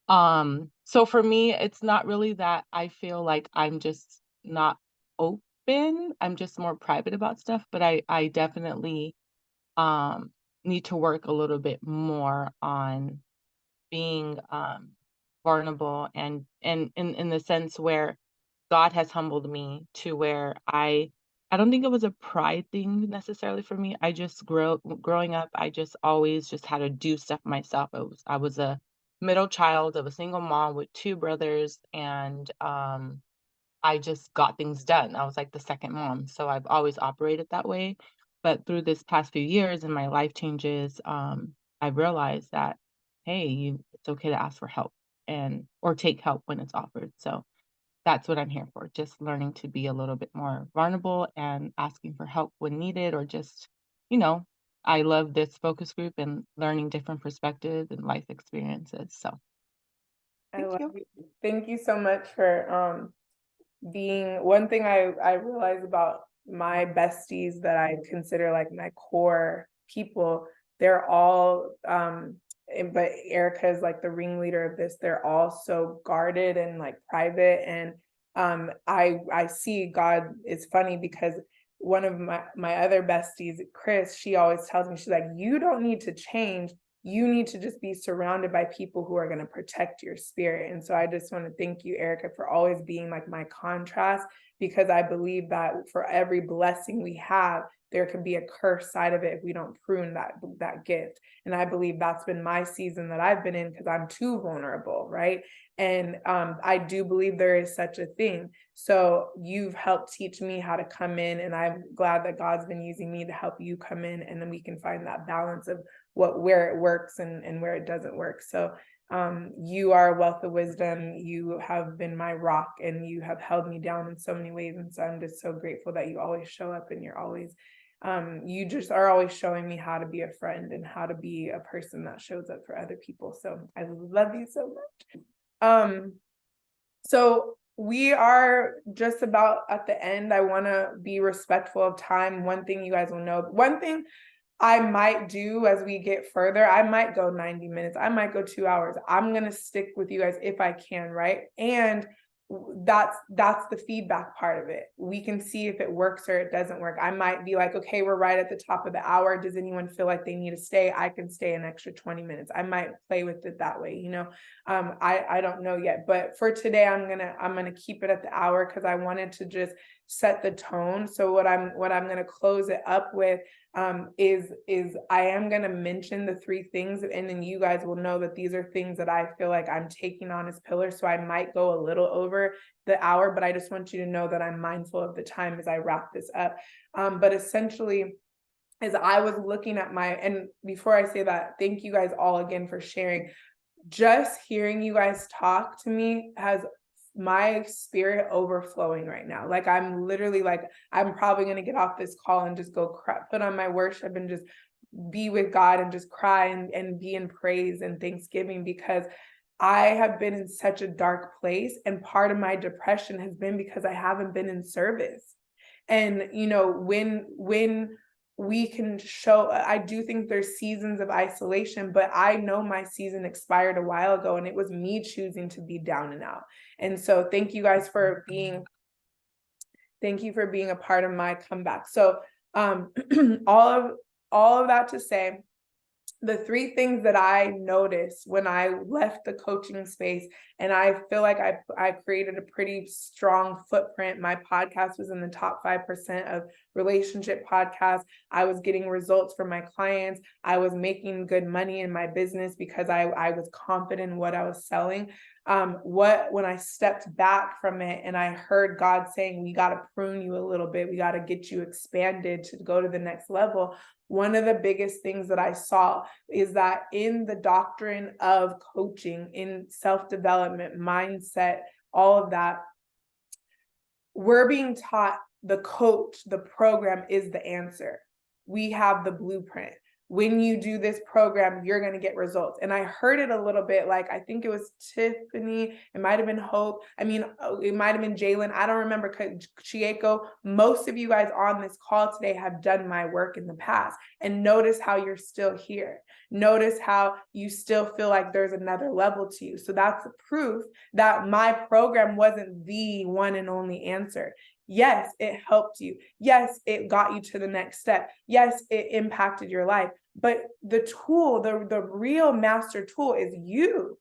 so for me, it's not really that I feel like I'm just not open. I'm just more private about stuff, but I definitely need to work a little bit more on being vulnerable, and in the sense where God has humbled me to where I don't think it was a pride thing necessarily for me. I just growing up, I just always just had to do stuff myself. I was a middle child of a single mom with two brothers, and I just got things done. I was like the second mom. So I've always operated that way. But through this past few years and my life changes, I've realized that, hey, it's okay to ask for help or take help when it's offered. So that's what I'm here for. Just learning to be a little bit more vulnerable and asking for help when needed, or just, I love this focus group and learning different perspectives and life experiences. So I love you. Thank you so much for being one thing I realize about my besties that I consider like my core people. They're all but Erica is like the ringleader of this. They're all so guarded and like private, and I see God is funny because one of my other besties, Chris, she always tells me, she's like, you don't need to change. You need to just be surrounded by people who are going to protect your spirit. And so I just want to thank you, Erica, for always being like my contrast, because I believe that for every blessing we have, there can be a curse side of it if we don't prune that gift. And I believe that's been my season that I've been in, because I'm too vulnerable, right? And I do believe there is such a thing. So you've helped teach me how to come in, and I'm glad that God's been using me to help you come in, and then we can find that balance of where it works and where it doesn't work. So you are a wealth of wisdom. You have been my rock, and you have held me down in so many ways. And so I'm just so grateful that you always show up, and you're always you just are always showing me how to be a friend and how to be a person that shows up for other people. So I love you so much. So we are just about at the end. I want to be respectful of time. One thing you guys will know, one thing I might do as we get further, I might go 90 minutes, I might go 2 hours. I'm going to stick with you guys if I can, right? And that's the feedback part of it. We can see if it works or it doesn't work. I might be like, okay, we're right at the top of the hour. Does anyone feel like they need to stay? I can stay an extra 20 minutes. I might play with it that way, you know. I don't know yet, but for today, I'm gonna keep it at the hour because I wanted to just set the tone. So what I'm gonna close it up with is I am gonna mention the 3 things, and then you guys will know that these are things that I feel like I'm taking on as pillars. So I might go a little over the hour, but I just want you to know that I'm mindful of the time as I wrap this up. But essentially, as I was looking at and before I say that, thank you guys all again for sharing. Just hearing you guys talk to me has my spirit overflowing right now. Like I'm literally like, I'm probably going to get off this call and just go put on my worship and just be with God and just cry and be in praise and thanksgiving, because I have been in such a dark place, and part of my depression has been because I haven't been in service. And you know, when we can show, I do think there's seasons of isolation, but I know my season expired a while ago, and it was me choosing to be down and out. And so thank you guys for being a part of my comeback. So all of that to say, the 3 things that I noticed when I left the coaching space, and I feel like I created a pretty strong footprint. My podcast was in the top 5% of relationship podcasts. I was getting results from my clients. I was making good money in my business because I was confident in what I was selling. When I stepped back from it and I heard God saying, we got to prune you a little bit, we got to get you expanded to go to the next level. One of the biggest things that I saw is that in the doctrine of coaching, in self-development, mindset, all of that, we're being taught the coach, the program is the answer. We have the blueprint. When you do this program, you're going to get results. And I heard it a little bit, like, I think it was Tiffany, it might have been Hope. I mean, it might have been Jalen. I don't remember. Chieko, most of you guys on this call today have done my work in the past. And notice how you're still here. Notice how you still feel like there's another level to you. So that's the proof that my program wasn't the one and only answer. Yes, it helped you. Yes, it got you to the next step. Yes, it impacted your life. But the tool, the real master tool is you,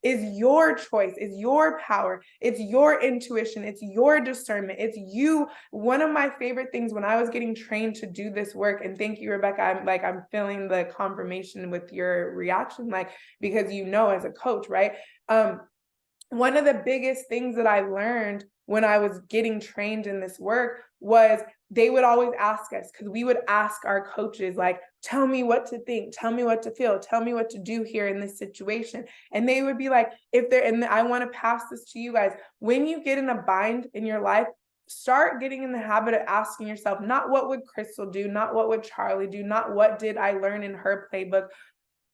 is your choice, is your power, it's your intuition, it's your discernment, it's you. One of my favorite things when I was getting trained to do this work, and thank you, Rebecca, I'm feeling the confirmation with your reaction, like, because you know, as a coach, right? One of the biggest things that I learned when I was getting trained in this work was they would always ask us, because we would ask our coaches, like, tell me what to think, tell me what to feel, tell me what to do here in this situation. And they would be like, and I want to pass this to you guys, when you get in a bind in your life, start getting in the habit of asking yourself, not what would Crystal do, not what would Charlie do, not what did I learn in her playbook.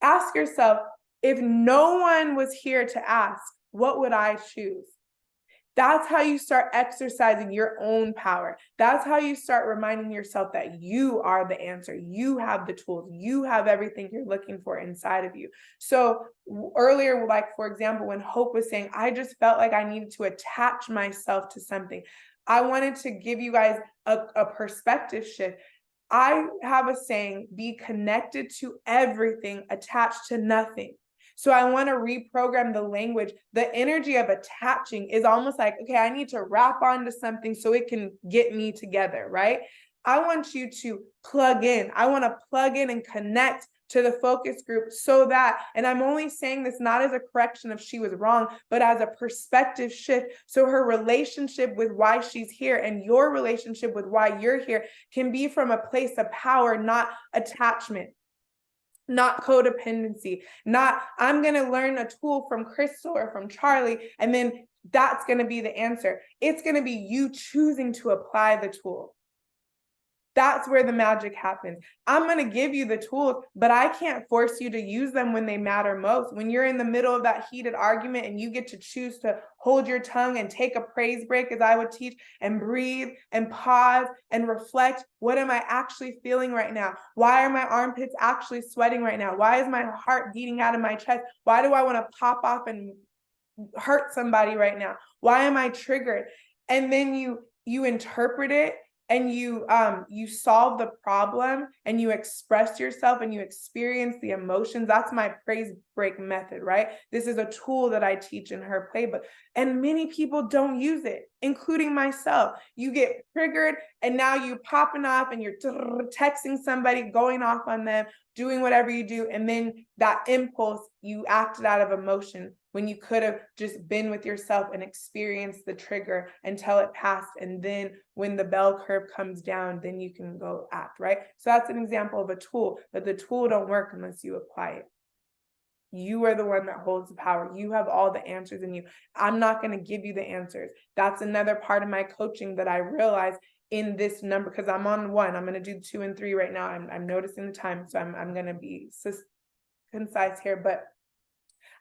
Ask yourself, if no one was here to ask, what would I choose? That's how you start exercising your own power. That's how you start reminding yourself that you are the answer. You have the tools. You have everything you're looking for inside of you. So earlier, like, for example, when Hope was saying, I just felt like I needed to attach myself to something. I wanted to give you guys a perspective shift. I have a saying, be connected to everything, attached to nothing. So I want to reprogram the language. The energy of attaching is almost like, okay, I need to wrap onto something so it can get me together, right? I want you to plug in. I want to plug in and connect to the focus group so that, and I'm only saying this not as a correction if she was wrong, but as a perspective shift. So her relationship with why she's here and your relationship with why you're here can be from a place of power, not attachment. Not codependency, not I'm going to learn a tool from Crystal or from Charlie, and then that's going to be the answer. It's going to be you choosing to apply the tool. That's where the magic happens. I'm going to give you the tools, but I can't force you to use them when they matter most. When you're in the middle of that heated argument and you get to choose to hold your tongue and take a praise break, as I would teach, and breathe and pause and reflect. What am I actually feeling right now? Why are my armpits actually sweating right now? Why is my heart beating out of my chest? Why do I want to pop off and hurt somebody right now? Why am I triggered? And then you interpret it, and you solve the problem, and you express yourself, and you experience the emotions. That's my praise break method, right? This is a tool that I teach in her playbook, and many people don't use it, including myself. You get triggered, and now you're popping off, and you're texting somebody, going off on them, doing whatever you do, and then that impulse, you acted out of emotion when you could have just been with yourself and experienced the trigger until it passed. And then when the bell curve comes down, then you can go act, right? So that's an example of a tool, but the tool don't work unless you apply it. You are the one that holds the power. You have all the answers in you. I'm not going to give you the answers. That's another part of my coaching that I realized in this number, because I'm on 1. I'm going to do 2 and 3 right now. I'm noticing the time, so I'm going to be concise here, but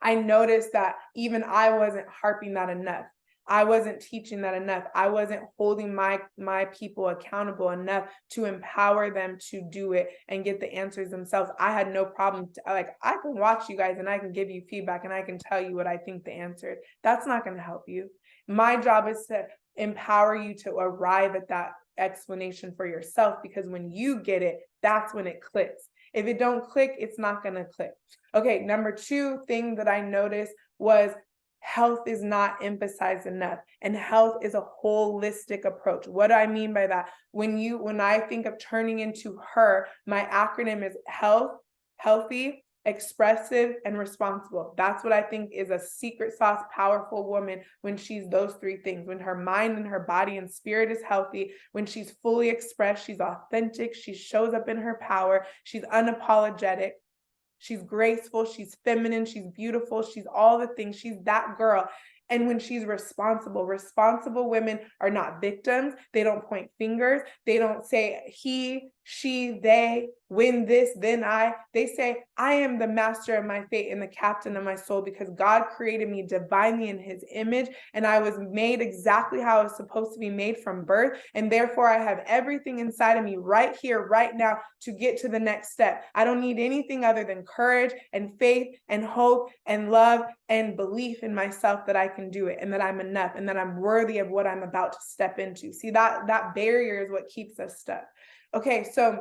I noticed that even I wasn't harping that enough. I wasn't teaching that enough. I wasn't holding my people accountable enough to empower them to do it and get the answers themselves. I had no problem. I can watch you guys and I can give you feedback and I can tell you what I think the answer is. That's not going to help you. My job is to empower you to arrive at that explanation for yourself, because when you get it, that's when it clicks. If it don't click, it's not going to click. Okay, number 2 thing that I noticed was health is not emphasized enough, and health is a holistic approach. What do I mean by that? When I think of turning into her, my acronym is health, healthy, expressive, and responsible. That's what I think is a secret sauce, powerful woman when she's those 3 things. When her mind and her body and spirit is healthy, when she's fully expressed, she's authentic, she shows up in her power, she's unapologetic, she's graceful, she's feminine, she's beautiful, she's all the things, she's that girl. And when she's responsible women are not victims. They don't point fingers. They don't say he, she, they, when this, then I. They say, I am the master of my fate and the captain of my soul, because God created me divinely in his image, and I was made exactly how I was supposed to be made from birth. And therefore I have everything inside of me right here, right now, to get to the next step. I don't need anything other than courage and faith and hope and love and belief in myself that I can do it, and that I'm enough, and that I'm worthy of what I'm about to step into. See, that barrier is what keeps us stuck. Okay, so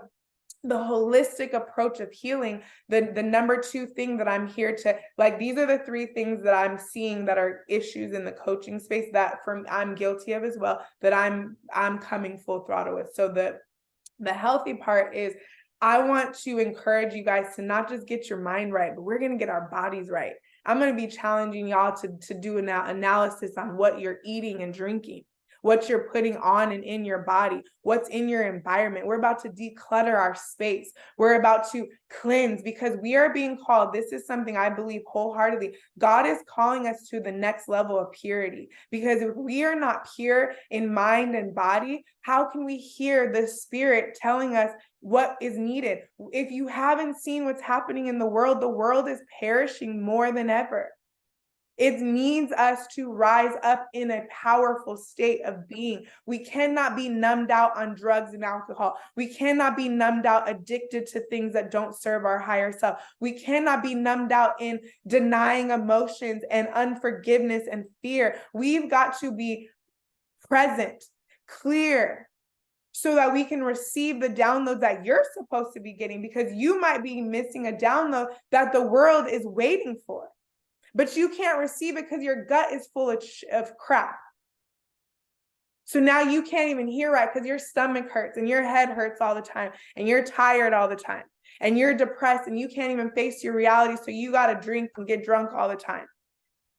the holistic approach of healing, the number 2 thing that I'm here to, these are the 3 things that I'm seeing that are issues in the coaching space that I'm guilty of as well, that I'm coming full throttle with. So the healthy part is, I want to encourage you guys to not just get your mind right, but we're going to get our bodies right. I'm going to be challenging y'all to do an analysis on what you're eating and drinking, what you're putting on and in your body, what's in your environment. We're about to declutter our space. We're about to cleanse, because we are being called. This is something I believe wholeheartedly. God is calling us to the next level of purity, because if we are not pure in mind and body, how can we hear the Spirit telling us what is needed? If you haven't seen what's happening in the world is perishing more than ever. It needs us to rise up in a powerful state of being. We cannot be numbed out on drugs and alcohol. We cannot be numbed out, addicted to things that don't serve our higher self. We cannot be numbed out in denying emotions and unforgiveness and fear. We've got to be present, clear, so that we can receive the downloads that you're supposed to be getting, because you might be missing a download that the world is waiting for. But you can't receive it because your gut is full of crap. So now you can't even hear right, because your stomach hurts and your head hurts all the time, and you're tired all the time, and you're depressed, and you can't even face your reality. So you got to drink and get drunk all the time.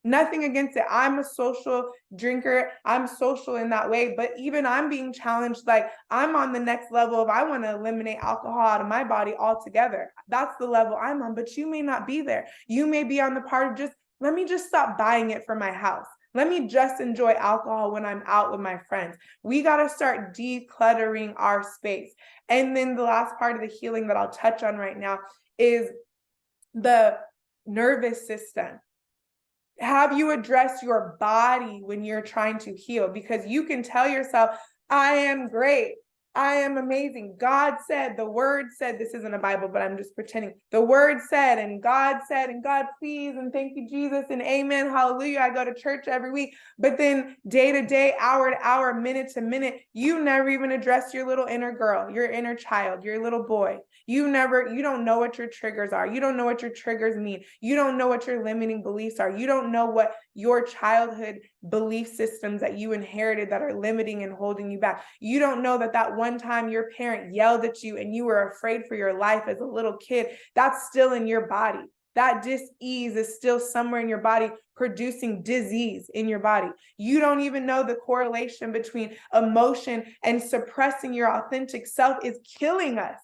Nothing against it. I'm a social drinker. I'm social in that way. But even I'm being challenged. I'm on the next level of, I want to eliminate alcohol out of my body altogether. That's the level I'm on. But you may not be there. You may be on the part of just, let me just stop buying it for my house. Let me just enjoy alcohol when I'm out with my friends. We got to start decluttering our space. And then the last part of the healing that I'll touch on right now is the nervous system. Have you addressed your body when you're trying to heal? Because you can tell yourself, I am great. I am amazing. God said, the word said, this isn't a Bible, but I'm just pretending. The word said, and God said, and God please, and thank you, Jesus, and amen, hallelujah. I go to church every week. But then day to day, hour to hour, minute to minute, you never even address your little inner girl, your inner child, your little boy. You don't know what your triggers are. You don't know what your triggers mean. You don't know what your limiting beliefs are. You don't know what your childhood belief systems that you inherited that are limiting and holding you back. You don't know that one time your parent yelled at you and you were afraid for your life as a little kid, that's still in your body. That dis-ease is still somewhere in your body producing disease in your body. You don't even know the correlation between emotion and suppressing your authentic self is killing us.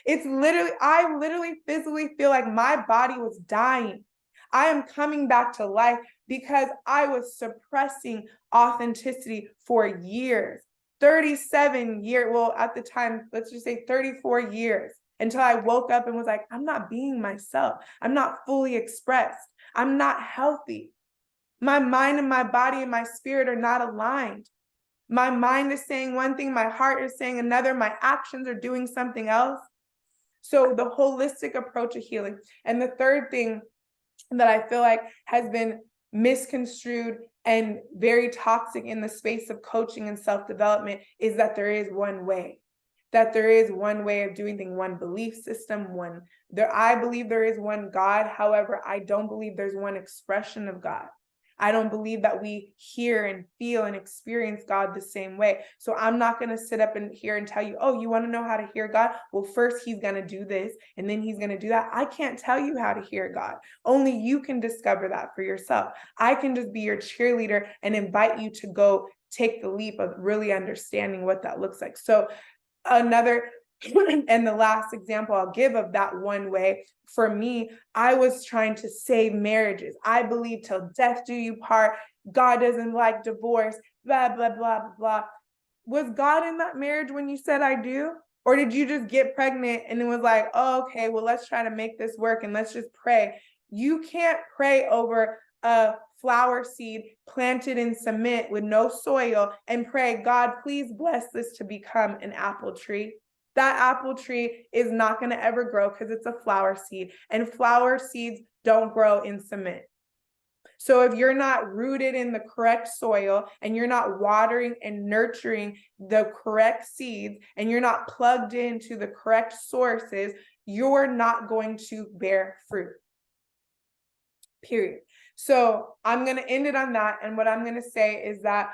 I literally physically feel like my body was dying. I am coming back to life because I was suppressing authenticity for years, 37 years. Well, at the time, let's just say 34 years, until I woke up and was like, I'm not being myself. I'm not fully expressed. I'm not healthy. My mind and my body and my spirit are not aligned. My mind is saying one thing, my heart is saying another, my actions are doing something else. So the holistic approach of healing. And the third thing that I feel like has been misconstrued and very toxic in the space of coaching and self-development is that there is one way. That there is one way of doing things, one belief system, I believe there is one God. However, I don't believe there's one expression of God. I don't believe that we hear and feel and experience God the same way. So I'm not going to sit up and here and tell you, oh, you want to know how to hear God? Well, first he's going to do this and then he's going to do that. I can't tell you how to hear God. Only you can discover that for yourself. I can just be your cheerleader and invite you to go take the leap of really understanding what that looks like. So another and the last example I'll give of that one way, for me, I was trying to save marriages. I believe till death do you part. God doesn't like divorce, blah, blah, blah, blah. Was God in that marriage when you said I do? Or did you just get pregnant and it was like, oh, okay, well, let's try to make this work and let's just pray. You can't pray over a flower seed planted in cement with no soil and pray, God, please bless this to become an apple tree. That apple tree is not going to ever grow because it's a flower seed, and flower seeds don't grow in cement. So if you're not rooted in the correct soil and you're not watering and nurturing the correct seeds and you're not plugged into the correct sources, you're not going to bear fruit. Period. So I'm going to end it on that. And what I'm going to say is that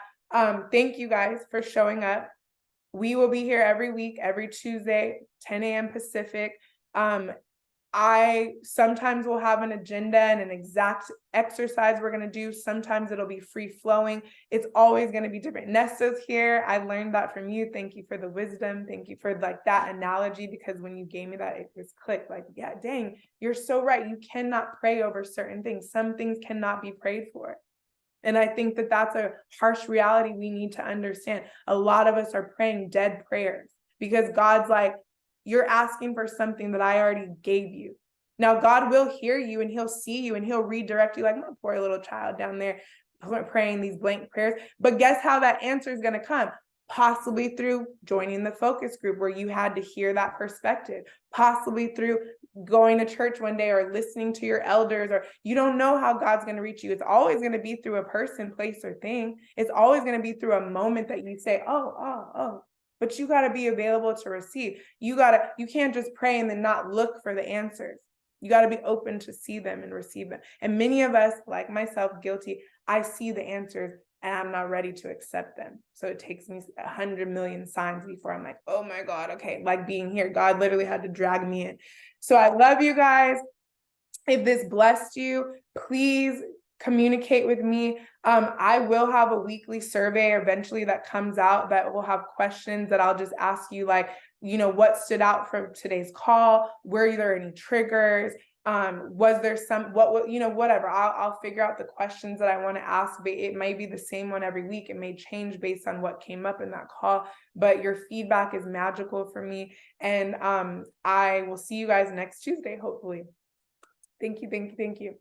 thank you guys for showing up. We will be here every week, every Tuesday, 10 a.m. Pacific. I sometimes will have an agenda and an exact exercise we're going to do. Sometimes it'll be free flowing. It's always going to be different. Nesta's here. I learned that from you. Thank you for the wisdom. Thank you for like that analogy, because when you gave me that, it just clicked like, yeah, dang, you're so right. You cannot pray over certain things. Some things cannot be prayed for. And I think that that's a harsh reality we need to understand. A lot of us are praying dead prayers because God's like, you're asking for something that I already gave you. Now, God will hear you and he'll see you and he'll redirect you like my poor little child down there praying these blank prayers. But guess how that answer is going to come? Possibly through joining the focus group where you had to hear that perspective, possibly through going to church one day or listening to your elders, or you don't know how God's going to reach you. It's always going to be through a person, place, or thing. It's always going to be through a moment that you say, oh, but you got to be available to receive. You can't just pray and then not look for the answers. You got to be open to see them and receive them. And many of us, like myself, guilty, I see the answers and I'm not ready to accept them. So it takes me 100 million signs before I'm like, oh my God, okay, like being here, God literally had to drag me in. So I love you guys. If this blessed you, please communicate with me. I will have a weekly survey eventually that comes out that will have questions that I'll just ask you, like, what stood out from today's call? Were there any triggers? Was there some, you know, whatever, I'll figure out the questions that I want to ask, but it might be the same one every week. It may change based on what came up in that call, but your feedback is magical for me. And I will see you guys next Tuesday, hopefully. Thank you, thank you, thank you.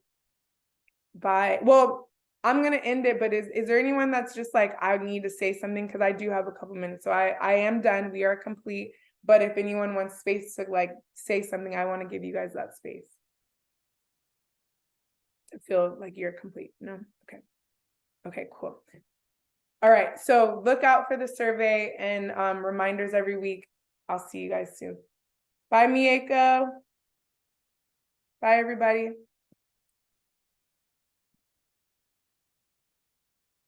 Bye. Well, I'm gonna end it, but is there anyone that's just like, I need to say something, because I do have a couple minutes. So I am done. We are complete. But if anyone wants space to like say something, I want to give you guys that space to feel like you're complete. No? Okay. Okay, cool. All right. So look out for the survey and reminders every week. I'll see you guys soon. Bye, Mieko. Bye, everybody.